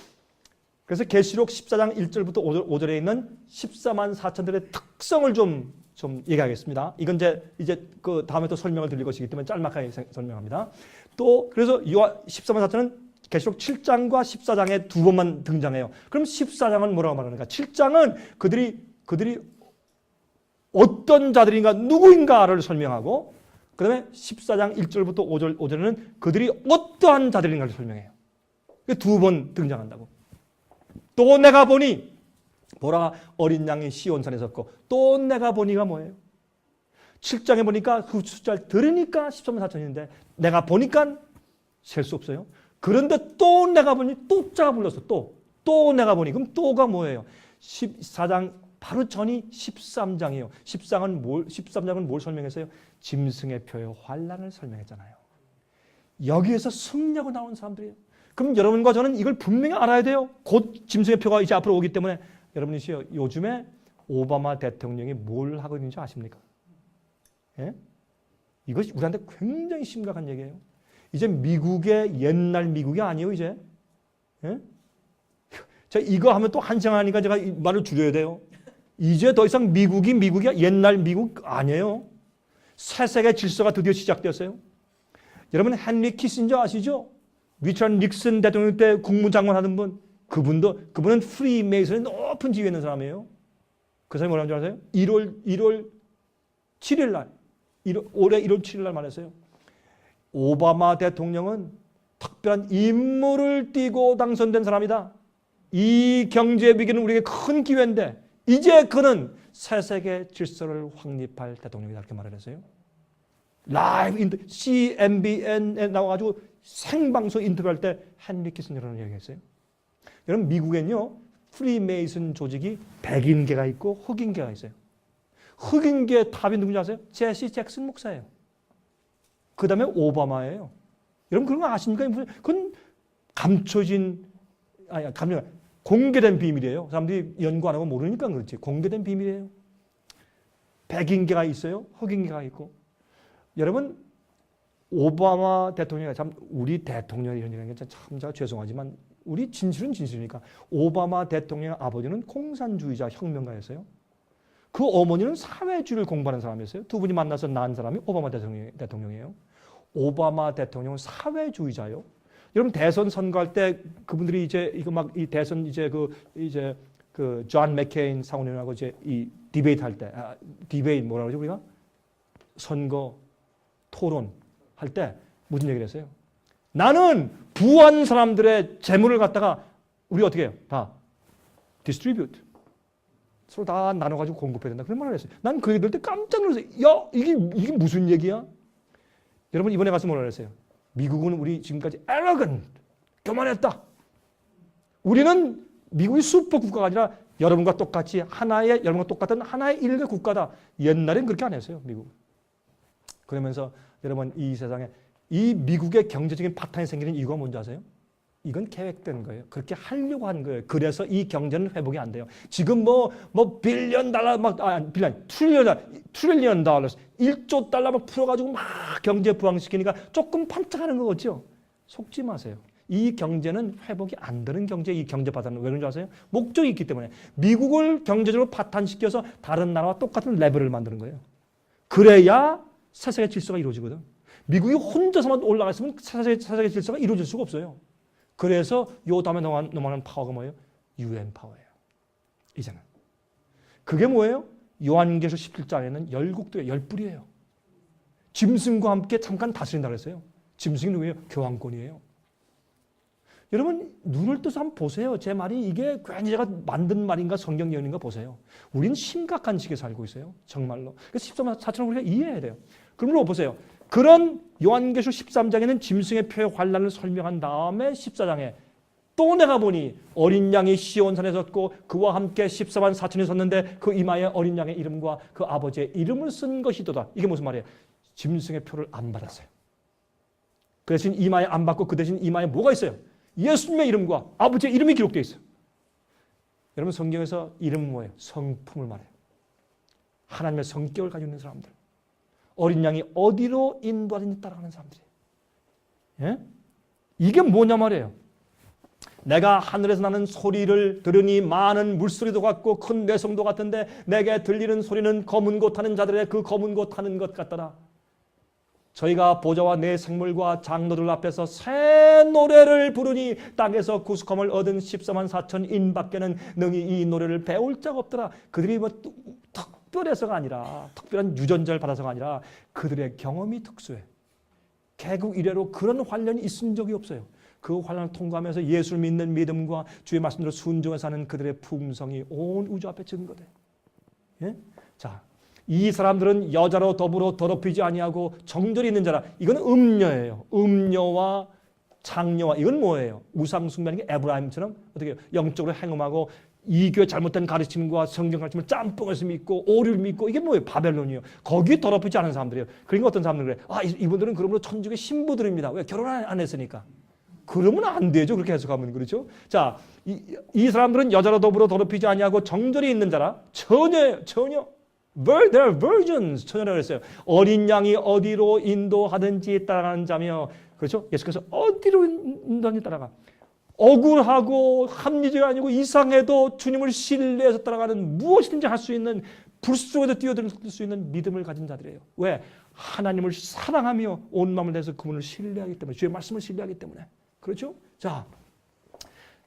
그래서 계시록 14장 1절부터 5절에 있는 14만 4천들의 특성을 좀 얘기하겠습니다. 이건 이제 그 다음에 또 설명을 드릴 것이기 때문에 짤막하게 설명합니다. 또 그래서 14만 4천은 계시록 7장과 14장에 두 번만 등장해요. 그럼 14장은 뭐라고 말하는가? 7장은 그들이 어떤 자들인가 누구인가를 설명하고 그 다음에 14장 1절부터 5절에는 그들이 어떠한 자들인가를 설명해요. 두 번 등장한다고. 또 내가 보니 보라 어린 양이 시온산에 섰고 또 내가 보니가 뭐예요? 7장에 보니까 그 숫자를 들으니까 13만 4천인데 내가 보니까 셀 수 없어요. 그런데 또 내가 보니 또자가 불렀어. 또 내가 보니 그럼 또가 뭐예요? 14장 바로 전이 13장이에요. 13장은 뭘 설명했어요? 짐승의 표의 환란을 설명했잖아요. 여기에서 승리하고 나온 사람들이에요. 그럼 여러분과 저는 이걸 분명히 알아야 돼요. 곧 짐승의 표가 이제 앞으로 오기 때문에 여러분이시요. 요즘에 오바마 대통령이 뭘 하고 있는지 아십니까? 예? 이것이 우리한테 굉장히 심각한 얘기예요. 이제 미국의 옛날 미국이 아니에요, 이제. 예? 자, 이거 하면 또 한 시간 하니까 제가 말을 줄여야 돼요. 이제 더 이상 미국이 옛날 미국 아니에요. 새 세계 질서가 드디어 시작되었어요. 여러분 헨리 키신저 아시죠? 리처드 닉슨 대통령 때 국무장관 하던 분. 그분은 프리메이슨의 높은 지위에 있는 사람이에요. 그 사람이 뭐라는 줄 아세요? 1월 7일 날, 올해 1월 7일 날 말했어요. 오바마 대통령은 특별한 임무를 띠고 당선된 사람이다. 이 경제 위기는 우리에게 큰 기회인데 이제 그는 새 세계 질서를 확립할 대통령이다. 이렇게 말을 했어요. 라이브 CNBN에 나와가지고 생방송 인터뷰할 때 헨리 키신저라는 얘기했어요. 여러분 미국엔요 프리메이슨 조직이 백인계가 있고 흑인계가 있어요. 흑인계 탑이 누군지 아세요? 제시 잭슨 목사예요. 그 다음에 오바마예요. 여러분 그런 거 아십니까? 그건 공개된 비밀이에요. 사람들이 연구 안 하고 모르니까 그렇지. 공개된 비밀이에요. 백인계가 있어요. 흑인계가 있고. 여러분 오바마 대통령이 참 우리 대통령이 이런 얘기하는 게 참 제가 죄송하지만 우리 진실은 진실이니까 오바마 대통령의 아버지는 공산주의자 혁명가였어요. 그 어머니는 사회주의를 공부하는 사람이었어요. 두 분이 만나서 낳은 사람이 오바마 대통령이에요. 오바마 대통령은 사회주의자요. 여러분 대선 선거할 때 그분들이 이제 이거 막 이 대선 그 존 맥케인 상원의원하고 이제 이 디베이트 할 때 디베이트 뭐라고 그러죠 우리가 선거 토론 할 때 무슨 얘기를 했어요? 나는 부한 사람들의 재물을 갖다가 우리 어떻게 해요? 다 디스트리뷰트 서로 다 나눠가지고 공급해야 된다. 그런 말을 했어요. 난 그 얘기 들을 때 깜짝 놀랐어요. 야 이게 무슨 얘기야? 여러분 이번에 가서 뭐라 그랬어요? 미국은 우리 지금까지 arrogant, 교만했다. 우리는 미국이 슈퍼 국가가 아니라 여러분과 똑같은 하나의 일개 국가다. 옛날엔 그렇게 안 했어요. 미국. 그러면서 여러분 이 세상에 이 미국의 경제적인 파탄이 생기는 이유가 뭔지 아세요? 이건 계획된 거예요. 그렇게 하려고 한 거예요. 그래서 이 경제는 회복이 안 돼요. 지금 빌리언 달러 트릴리언 달러 1조 달러 막 풀어가지고 막 경제 부양시키니까 조금 반짝하는 거겠죠. 속지 마세요. 이 경제는 회복이 안 되는 경제, 이 경제 파탄은 왜 그런지 아세요? 목적이 있기 때문에 미국을 경제적으로 파탄시켜서 다른 나라와 똑같은 레벨을 만드는 거예요. 그래야 세계 질서가 이루어지거든. 미국이 혼자서만 올라갔으면 세계 질서가 이루어질 수가 없어요. 그래서 요 다음에 넘어가는 파워가 뭐예요? UN 파워예요. 이제는. 그게 뭐예요? 요한계시록 17장에는 열국도의 열불이에요. 짐승과 함께 잠깐 다스린다고 했어요. 짐승이 누구예요? 교황권이에요. 여러분 눈을 떠서 한번 보세요. 제 말이 이게 괜히 제가 만든 말인가 성경 예언인가 보세요. 우리는 심각한 시기에 살고 있어요. 정말로. 그래서 14장을 우리가 이해해야 돼요. 그러므로 보세요. 그런 요한계시록 13장에는 짐승의 표의 환란을 설명한 다음에 14장에 또 내가 보니 어린 양이 시온산에 섰고 그와 함께 14만 4천이 섰는데 그 이마에 어린 양의 이름과 그 아버지의 이름을 쓴 것이도다. 이게 무슨 말이에요? 짐승의 표를 안 받았어요. 그 대신 이마에 안 받고 그 대신 이마에 뭐가 있어요? 예수님의 이름과 아버지의 이름이 기록되어 있어요. 여러분 성경에서 이름은 뭐예요? 성품을 말해요. 하나님의 성격을 가지고 있는 사람들. 어린 양이 어디로 인도하든지 따라가는 사람들이에요. 예? 이게 뭐냐 말이에요. 내가 하늘에서 나는 소리를 들으니 많은 물소리도 같고 큰 뇌성도 같은데 내게 들리는 소리는 검은 고 타는 자들의 그 검은 고 타는 것 같더라. 저희가 보좌와 내 생물과 장로들 앞에서 새 노래를 부르니 땅에서 구속함을 얻은 14만 4천인 밖에는 능히 이 노래를 배울 자가 없더라. 그들이 특별해서가 아니라 특별한 유전자를 받아서가 아니라 그들의 경험이 특수해. 개국 이래로 그런 환란이 있은 적이 없어요. 그 환란을 통과하면서 예수를 믿는 믿음과 주의 말씀대로 순종해 사는 그들의 품성이 온 우주 앞에 증거돼. 예? 자, 이 사람들은 여자로 더불어 더럽히지 아니하고 정절이 있는 자라. 이건 음녀예요. 음녀와 장녀와 이건 뭐예요? 우상 숭배하는 게 에브라임처럼 어떻게 해요? 영적으로 행음하고 이교의 잘못된 가르침과 성경 가르침을 짬뽕해서 믿고 오류를 믿고 이게 뭐예요? 바벨론이에요. 거기 더럽히지 않은 사람들이에요. 그러니까 어떤 사람들은 그래. 이분들은 그러므로 천주의 신부들입니다. 왜? 결혼 안 했으니까. 그러면 안 되죠. 그렇게 해석하면 그렇죠. 자, 이 사람들은 여자로 더불어 더럽히지 아니하고 정절이 있는 자라. 처녀. They're virgins. 처녀라고 했어요. 어린 양이 어디로 인도하든지 따라가는 자며, 그렇죠? 예수께서 어디로 인도하든지 따라가. 억울하고 합리적이 아니고 이상해도 주님을 신뢰해서 따라가는 무엇이든지 할 수 있는 불 속에도 뛰어들 수 있는 믿음을 가진 자들이에요. 왜? 하나님을 사랑하며 온 마음을 다해서 그분을 신뢰하기 때문에, 주의 말씀을 신뢰하기 때문에. 그렇죠? 자,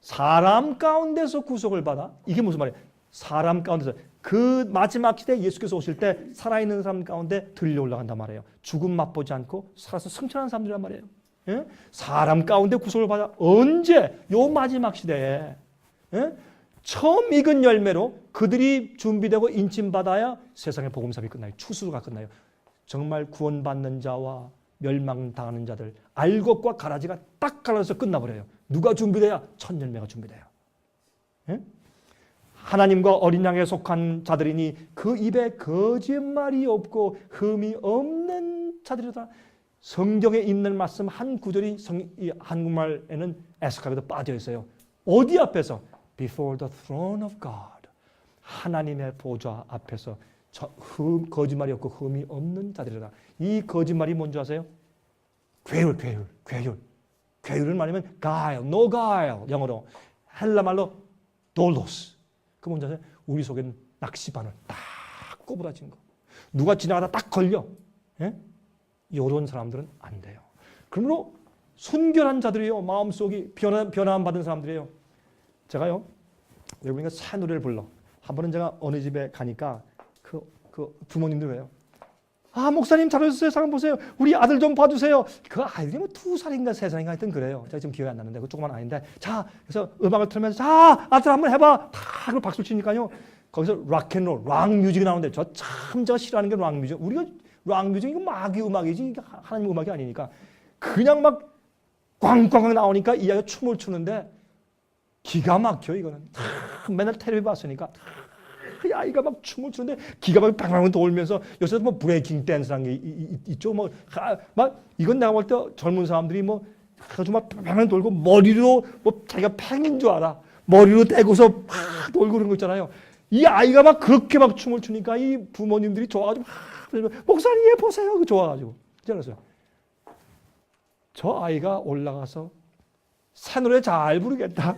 사람 가운데서 구속을 받아. 이게 무슨 말이에요? 사람 가운데서. 그 마지막 시대에 예수께서 오실 때 살아있는 사람 가운데 들려 올라간단 말이에요. 죽음 맛보지 않고 살아서 승천한 사람들이란 말이에요. 예? 사람 가운데 구속을 받아. 언제? 요 마지막 시대에. 예? 처음 익은 열매로 그들이 준비되고 인침받아야 세상의 복음사업이 끝나요. 추수가 끝나요. 정말 구원받는 자와 멸망당하는 자들, 알곡과 가라지가 딱 갈라져서 끝나버려요. 누가 준비돼야? 첫 열매가 준비돼요. 예? 하나님과 어린 양에 속한 자들이니 그 입에 거짓말이 없고 흠이 없는 자들이다. 성경에 있는 말씀 한 구절이 이 한국말에는 애석하게도 빠져 있어요. 어디 앞에서? Before the throne of God. 하나님의 보좌 앞에서 거짓말이 없고 흠이 없는 자들이다. 이 거짓말이 뭔지 아세요? 괴율. 괴율은 말하면 guile, no guile. 영어로. 헬라말로 dollos. 그 뭔지 아세요? 우리 속에는 낚시바늘 딱 꼬부라진 거. 누가 지나가다 딱 걸려. 예? 이런 사람들은 안 돼요. 그러므로 순결한 자들이요. 마음속이 변화함 받은 사람들이에요. 제가요. 여러분이 새 노래를 불러. 한 번은 제가 어느 집에 가니까 그 부모님들 왜요? 아, 목사님 잘하셨어요. 상황 보세요. 우리 아들 좀 봐주세요. 그 아이들이 뭐 2살인가 3살인가 하여튼 그래요. 제가 지금 기억이 안 나는데 그 조그만 아이인데. 자, 그래서 음악을 틀면서 자, 아들 한번 해봐. 다 그걸 박수 치니까요. 거기서 락앤롤, 락 뮤직이 나오는데 저 참 제가 싫어하는 게 락 뮤직. 우리가 락 뮤직 이거 마귀 음악이지 하나님 음악이 아니니까 그냥 막 꽝꽝꽝 나오니까 이 아이가 춤을 추는데 기가 막혀 이거는. 맨날 텔레비 봤으니까. 이 아이가 막 춤을 추는데 기가 막 빵빵 돌면서 요새 뭐 브레이킹 댄스라는 게 있죠. 뭐 막 이건 내가 볼 때 젊은 사람들이 뭐 아주 막 빵빵 돌고 머리로 뭐 자기가 팽인 줄 알아. 머리로 떼고서 막 돌고 그런 거 있잖아요. 이 아이가 막 그렇게 막 춤을 추니까 이 부모님들이 좋아가지고 막 목사님 얘 보세요. 좋아가지고. 그랬어요. 저 아이가 올라가서 새 노래 잘 부르겠다.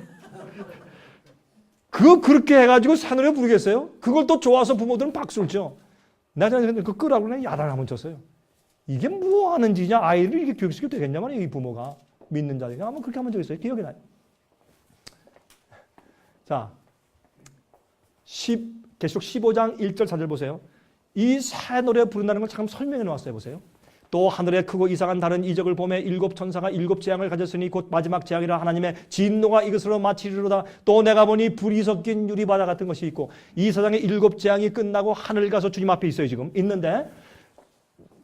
그렇게 해가지고 새 노래 부르겠어요? 그걸 또 좋아서 부모들은 박수를 쳐. 내가 그 끄라고 그냥 야단 한번 쳤어요. 이게 뭐 하는 짓이냐? 아이를 이렇게 교육시켜도 되겠냐 말이에요. 이 부모가. 믿는 자들이. 한번 그렇게 한번 적 있어요. 기억이 나요. 자, 계시록 15장 1절 4절 보세요. 이 새 노래 부른다는 걸 참 설명해 놓았어요. 보세요. 또 하늘에 크고 이상한 다른 이적을 보매 7 천사가 7 재앙을 가졌으니 곧 마지막 재앙이라 하나님의 진노가 이것으로 마치리로다. 또 내가 보니 불이 섞인 유리바다 같은 것이 있고 이 세상의 7 재앙이 끝나고 하늘 가서 주님 앞에 있어요. 지금 있는데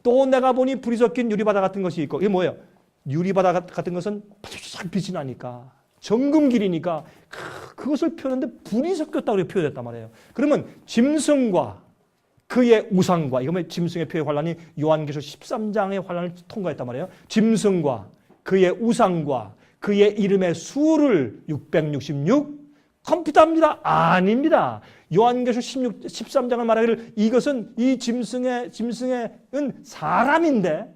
또 내가 보니 불이 섞인 유리바다 같은 것이 있고 이게 뭐예요? 유리바다 같은 것은 싹 빛이 나니까 정금길이니까 그것을 표현하는데 불이 섞였다고 표현했단 말이에요. 그러면 짐승과 그의 우상과 이거면 짐승의 표의 환란이 요한계시록 13장의 환란을 통과했단 말이에요. 짐승과 그의 우상과 그의 이름의 수를 666 컴퓨터입니다. 아닙니다. 요한계시록 13장을 말하기를 이것은 이 짐승은 사람인데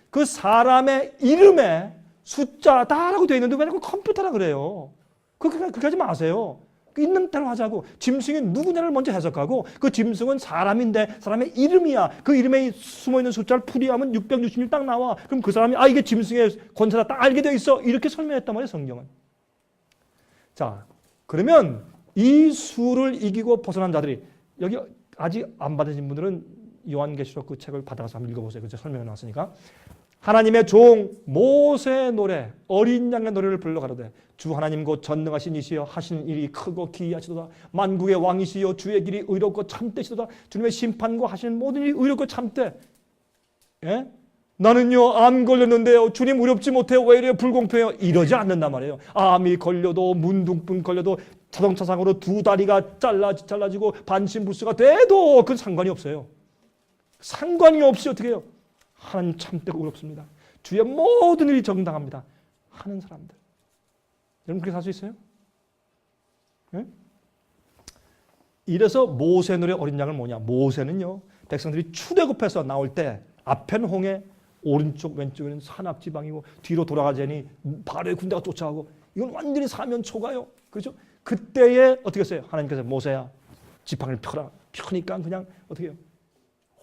그 사람의 이름에 숫자다라고 되어 있는데 왜 자꾸 컴퓨터라 그래요? 그렇게 하지 마세요. 있는 대로 하자고. 짐승이 누구냐를 먼저 해석하고 그 짐승은 사람인데 사람의 이름이야. 그 이름에 숨어있는 숫자를 풀이하면 666 딱 나와. 그럼 그 사람이 이게 짐승의 권세다 딱 알게 돼 있어. 이렇게 설명했단 말이에요. 성경은. 자, 그러면 이 수를 이기고 벗어난 자들이 여기 아직 안 받으신 분들은 요한계시록 그 책을 받아서 한번 읽어보세요. 그죠? 설명해 놨으니까. 하나님의 종 모세의 노래 어린 양의 노래를 불러 가로되 주 하나님 곧 전능하신 이시여 하시는 일이 크고 기이하시도다. 만국의 왕이시여 주의 길이 의롭고 참되시도다. 주님의 심판과 하시는 모든 일이 의롭고 참되. 예? 나는요 암 걸렸는데요 주님 의롭지 못해요. 왜 이래요? 불공평해요. 이러지 않는단 말이에요. 암이 걸려도 문둥병 걸려도 자동차상으로 2 다리가 잘라지고 반신불수가 돼도 그건 상관이 없어요. 상관이 없이 어떻게 해요? 하나님 참되고 의롭습니다. 주의 모든 일이 정당합니다. 하는 사람들. 여러분 그렇게 살 수 있어요? 네? 이래서 모세 노래 어린 양은 뭐냐? 모세는요 백성들이 출애굽해서 나올 때 앞에는 홍해, 오른쪽 왼쪽에는 산악지방이고 뒤로 돌아가자니 바로의 군대가 쫓아오고 이건 완전히 사면 초가요. 그렇죠? 그때에 어떻게 했어요? 하나님께서 모세야 지팡이를 펴라. 펴니까 그냥 어떻게 해요?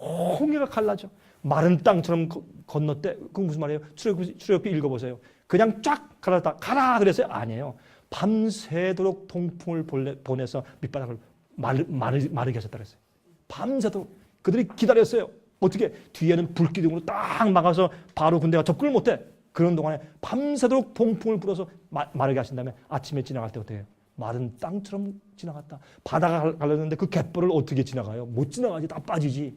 홍해가 갈라져. 마른 땅처럼 건넜대. 그건 무슨 말이에요? 출애굽기 읽어보세요. 그냥 쫙 갈라다 가라 그랬어요? 아니에요. 밤새도록 동풍을 보내서 밑바닥을 마르게 하셨다 그랬어요. 밤새도록 그들이 기다렸어요. 어떻게? 뒤에는 불기둥으로 딱 막아서 바로 군대가 접근을 못해. 그런 동안에 밤새도록 동풍을 불어서 마르게 하신 다음에 아침에 지나갈 때 어떻게 해요? 마른 땅처럼 지나갔다. 바다가 갈랐는데 그 갯벌을 어떻게 지나가요? 못 지나가지. 다 빠지지.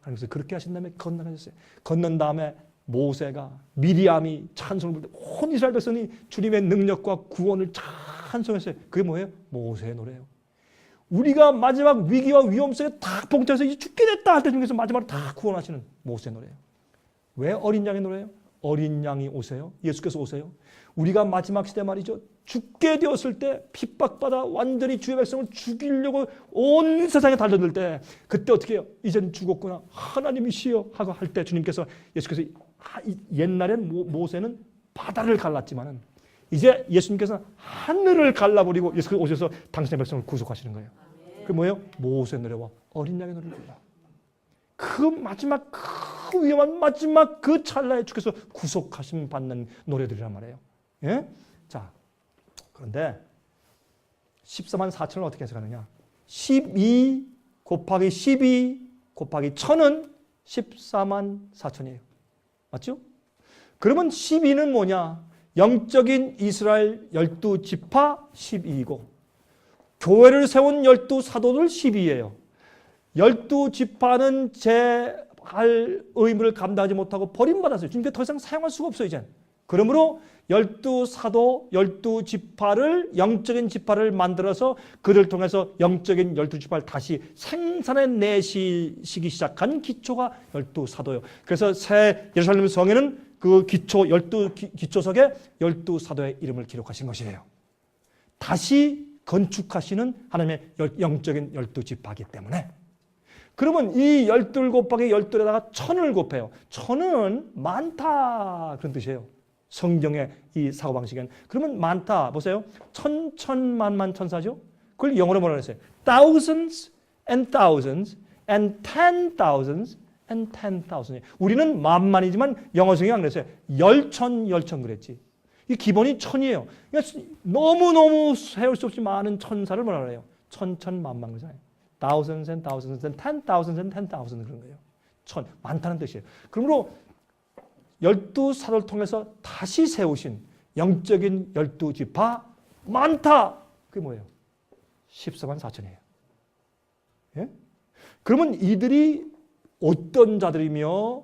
그래서 그렇게 하신 다음에 건너가셨어요. 건넌 다음에 모세가 미리암이 찬송을 부를 때 온 이스라엘 백성이 주님의 능력과 구원을 찬송했어요. 그게 뭐예요? 모세의 노래예요. 우리가 마지막 위기와 위험 속에 다 봉착해서 이제 죽게 됐다 할 때 중에서 마지막으로 다 구원하시는 모세의 노래예요. 왜 어린 양의 노래예요? 어린 양이 오세요. 예수께서 오세요. 우리가 마지막 시대 말이죠. 죽게 되었을 때 핍박받아 완전히 주의 백성을 죽이려고 온 세상에 달려들 때 그때 어떻게 해요? 이제는 죽었구나. 하나님이시여 하고 할 때 주님께서 예수께서 옛날엔 모세는 바다를 갈랐지만은 이제 예수님께서 하늘을 갈라버리고 예수께서 오셔서 당신의 백성을 구속하시는 거예요. 그게 뭐예요? 모세의 노래와 어린 양의 노래를 불러. 그 마지막 그 위험한 마지막 그 찰나에 주께서 구속하심 받는 노래들이란 말이에요. 예? 자, 그런데 14만 4천을 어떻게 해석하느냐? 12 곱하기 12 곱하기 1000은 14만 4천이에요. 맞죠? 그러면 12는 뭐냐? 영적인 이스라엘 12지파 12이고 교회를 세운 12사도들 12예요. 12지파는 할 의무를 감당하지 못하고 버림받았어요. 주님께 더 이상 사용할 수가 없어요. 이제. 그러므로 12사도 12지파를 영적인 지파를 만들어서 그를 통해서 영적인 12지파를 다시 생산해내시기 시작한 기초가 12사도예요. 그래서 새 예루살렘 성에는 그 기초석에 12사도의 이름을 기록하신 것이에요. 다시 건축하시는 하나님의 영적인 12지파이기 때문에. 그러면 이 12 곱하기 12에다가 1000을 곱해요. 1000은 많다 그런 뜻이에요. 성경의 이 사고방식은. 그러면 많다 보세요. 천만만 천사죠. 그걸 영어로 뭐라 그랬어요? Thousands and thousands and 10,000s and 10,000. 우리는 만만이지만 영어 성경이 안 그랬어요. 열천 그랬지. 이 기본이 1000이에요. 그러니까 너무너무 세울 수 없이 많은 천사를 뭐라 그래요? 천만만 그잖아요. Thousands and thousands and 10,000s and 10,000 그런 거예요. 많다는 뜻이에요. 그러므로 12사도를 통해서 다시 세우신 영적인 12지파 많다. 그게 뭐예요? 14만 4천이에요. 예? 그러면 이들이 어떤 자들이며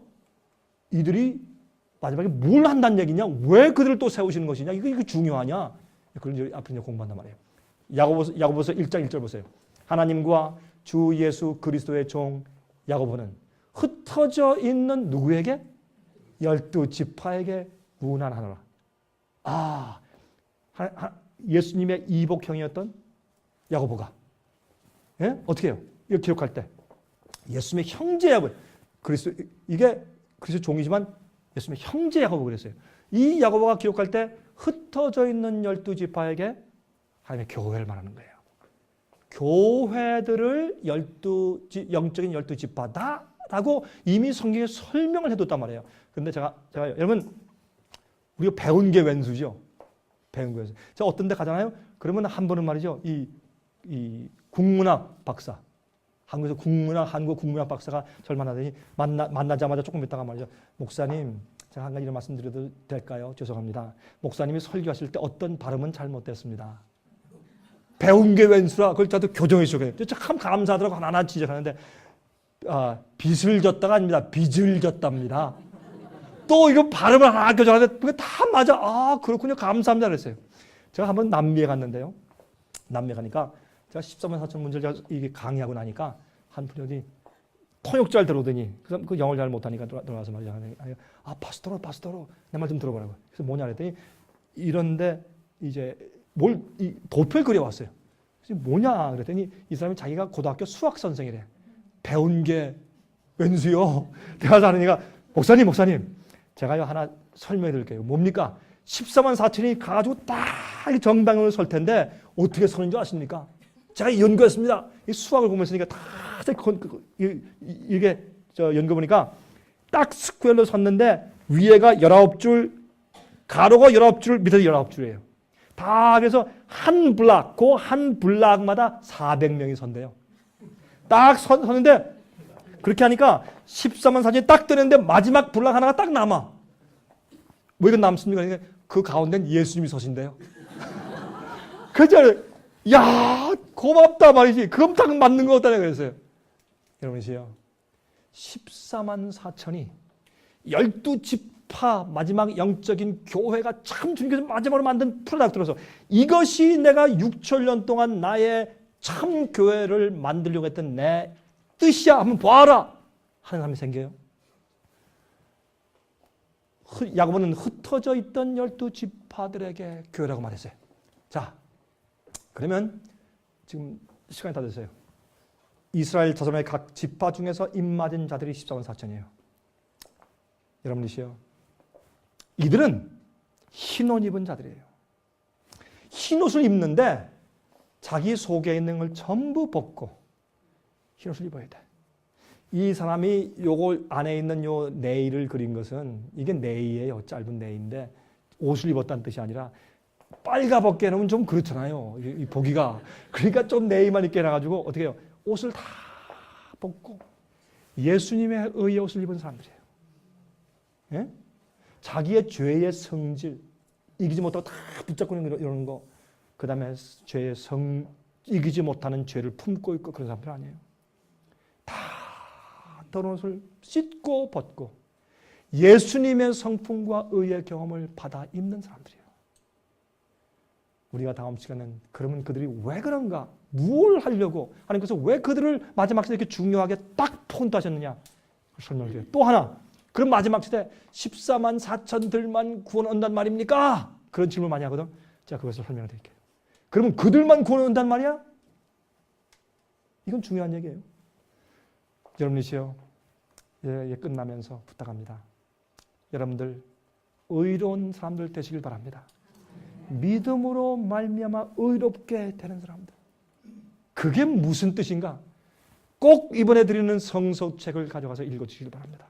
이들이 마지막에 뭘 한다는 얘기냐? 왜 그들을 또 세우시는 것이냐? 이거 중요하냐? 그걸 이제 앞으로 공부한단 말이에요. 야고보서 1장 1절 보세요. 하나님과 주 예수 그리스도의 종 야고보는 흩어져 있는 누구에게? 12지파에게 문안하노라. 예수님의 이복형이었던 야고보가 예? 어떻게 해요? 이거 기록할 때 예수님의 형제 야고보, 이게 그리스도 종이지만 예수님의 형제 야고보 그랬어요. 이 야고보가 기록할 때 흩어져 있는 12지파에게 하나님의 교회를 말하는 거예요. 교회들을 영적인 12지파다라고 이미 성경에 설명을 해뒀단 말이에요. 근데 제가 여러분 우리가 배운 게 왼수죠. 배운 게 왼수. 제가 어떤 데 가잖아요. 그러면 한 번은 말이죠. 이 국문학 박사, 한국 국문학 박사가 저를 만나더니 만나자마자 조금 있다가 말이죠. 목사님, 제가 한 가지 이런 말씀 드려도 될까요? 죄송합니다. 목사님이 설교하실 때 어떤 발음은 잘못됐습니다. 배운 게 왼수라 그걸 저도 교정해 주셔요. 참 감사하더라고 하나하나 지적하는데 빚을 졌다가 아닙니다. 빚을 졌답니다. 또 이거 발음을 하나 교정하는데 그게 다 맞아. 그렇군요. 감사합니다 그랬어요. 제가 한번 남미에 갔는데요. 남미에 가니까 제가 14만 4천 문제를 이게 강의하고 나니까 한 분이 어디 통역자를 들어오더니 그 영어를 잘 못하니까 들어와서 말이야. 파스토로 내 말 좀 들어보라고. 그래서 뭐냐 그랬더니 이런데 이제 도표에 그려왔어요. 그래서 뭐냐 그랬더니 이 사람이 자기가 고등학교 수학 선생이래. 배운 게 왼수요. 내가 하니까 목사님 제가요 하나 설명해 드릴게요. 뭡니까? 14만 4천이 가지고 딱 정방으로 설 텐데 어떻게 서는 줄 아십니까? 제가 연구했습니다. 이 수학을 보면서니까 다 이게 연구 보니까 딱 스퀘어로 섰는데 위에가 19줄, 가로가 19줄, 밑에도 19줄이에요. 다 그래서 한 블락, 그 한 블락마다 400명이 선대요. 딱 섰는데 그렇게 하니까 14만 4천이 딱 뜨는데 마지막 블락 하나가 딱 남아. 뭐 이건 남습니까? 그 가운데는 예수님이 서신대요. 그죠? 야, 고맙다 말이지. 그럼 딱 맞는 거 같다네 그랬어요. 여러분이시요. 14만 4천이 12지파 마지막 영적인 교회가 참 주님께서 마지막으로 만든 프로덕트로서 이것이 내가 6천년 동안 나의 참 교회를 만들려고 했던 내 뜻이야. 한번 봐라. 하는 사람이 생겨요. 야고보는 흩어져 있던 12지파들에게 교회라고 말했어요. 자, 그러면 지금 시간이 다 됐어요. 이스라엘 자손의 각 지파 중에서 입맞은 자들이 14만 4천이에요. 여러분이시요. 이들은 흰옷 입은 자들이에요. 흰옷을 입는데 자기 속에 있는 걸 전부 벗고 흰옷을 입어야 돼. 이 사람이 요거 안에 있는 요 네일을 그린 것은 이게 네이예요. 짧은 네이인데 옷을 입었다는 뜻이 아니라 빨가벗게 해놓으면 좀 그렇잖아요. 이 보기가. 그러니까 좀 네이만 입게 해놔가지고 어떻게 해요? 옷을 다 벗고 예수님의 의의 옷을 입은 사람들이에요. 예? 자기의 죄의 성질 이기지 못하고 다 붙잡고 있는 이런 거, 그 다음에 죄의 이기지 못하는 죄를 품고 있고 그런 사람들 아니에요. 다 더러운 옷을 씻고 벗고 예수님의 성품과 의의 경험을 받아 입는 사람들이에요. 우리가 다음 시간은 그러면 그들이 왜 그런가? 무엇을 하려고 하나님께서 왜 그들을 마지막 시대에 이렇게 중요하게 딱 포인트하셨느냐 설명을 드려요. 또 하나, 그럼 마지막 시대 14만 4천들만 구원 온단 말입니까? 그런 질문 많이 하거든. 제가 그것을 설명을 드릴게요. 그러면 그들만 구원 온단 말이야? 이건 중요한 얘기예요. 여러분이시여, 예, 끝나면서 부탁합니다. 여러분들 의로운 사람들 되시길 바랍니다. 믿음으로 말미암아 의롭게 되는 사람들. 그게 무슨 뜻인가? 꼭 이번에 드리는 성서책을 가져가서 읽어주시길 바랍니다.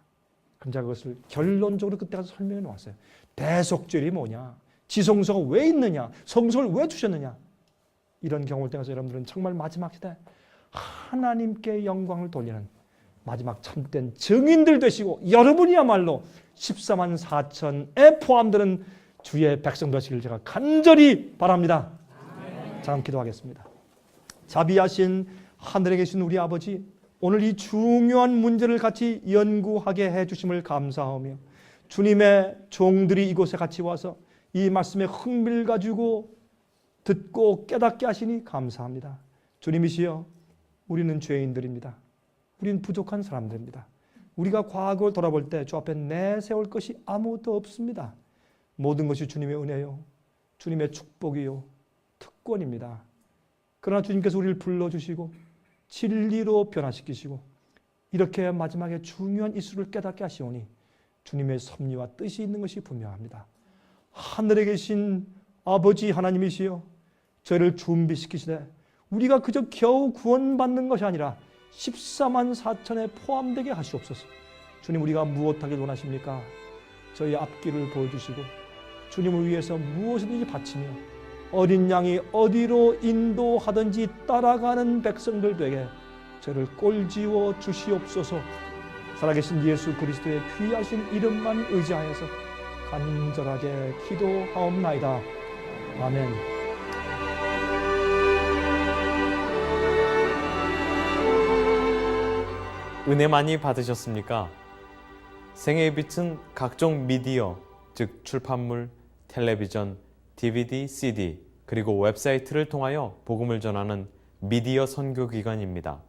그럼 제가 그것을 결론적으로 그때 가서 설명해 놓았어요. 대속죄이 뭐냐? 지성소가 왜 있느냐? 성서를 왜 주셨느냐? 이런 경험을 통해서 여러분들은 정말 마지막 시대 하나님께 영광을 돌리는 마지막 참된 증인들 되시고 여러분이야말로 14만 4천에 포함되는 주의 백성 되시길 제가 간절히 바랍니다. 잠깐 기도하겠습니다. 자비하신 하늘에 계신 우리 아버지, 오늘 이 중요한 문제를 같이 연구하게 해주심을 감사하며 주님의 종들이 이곳에 같이 와서 이 말씀에 흥미를 가지고 듣고 깨닫게 하시니 감사합니다. 주님이시여, 우리는 죄인들입니다. 우리는 부족한 사람들입니다. 우리가 과거를 돌아볼 때 주 앞에 내세울 것이 아무것도 없습니다. 모든 것이 주님의 은혜요, 주님의 축복이요, 특권입니다. 그러나 주님께서 우리를 불러주시고 진리로 변화시키시고 이렇게 마지막에 중요한 이수를 깨닫게 하시오니 주님의 섭리와 뜻이 있는 것이 분명합니다. 하늘에 계신 아버지 하나님이시여, 저희를 준비시키시되 우리가 그저 겨우 구원받는 것이 아니라 14만 4천에 포함되게 하시옵소서. 주님, 우리가 무엇하길 원하십니까? 저희 앞길을 보여주시고 주님을 위해서 무엇이든지 바치며 어린 양이 어디로 인도하든지 따라가는 백성들 되게 저를 꼴지워 주시옵소서. 살아계신 예수 그리스도의 귀하신 이름만 의지하여서 간절하게 기도하옵나이다. 아멘. 은혜 많이 받으셨습니까? 생애의 빛은 각종 미디어, 즉 출판물, 텔레비전, DVD, CD, 그리고 웹사이트를 통하여 복음을 전하는 미디어 선교기관입니다.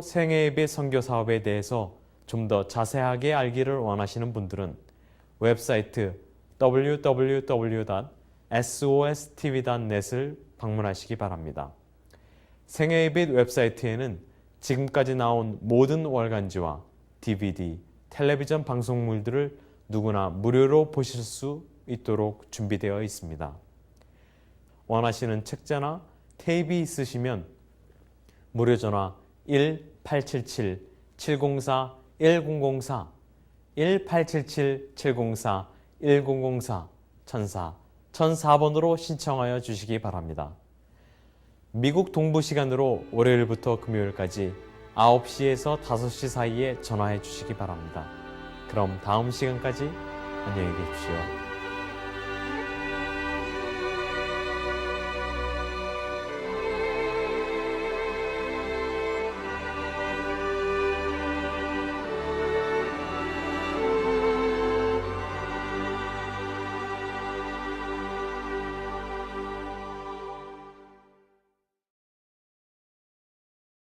생애의 빛 선교 사업에 대해서 좀 더 자세하게 알기를 원하시는 분들은 웹사이트 www.sostv.net을 방문하시기 바랍니다. 생애의 빛 웹사이트에는 지금까지 나온 모든 월간지와 DVD, 텔레비전 방송물들을 누구나 무료로 보실 수 있도록 준비되어 있습니다. 원하시는 책자나 테이프 있으시면 무료 전화 1877-704-1004, 1877-704-1004, 1004번으로 신청하여 주시기 바랍니다. 미국 동부 시간으로 월요일부터 금요일까지 9시에서 5시 사이에 전화해 주시기 바랍니다. 그럼 다음 시간까지 안녕히 계십시오.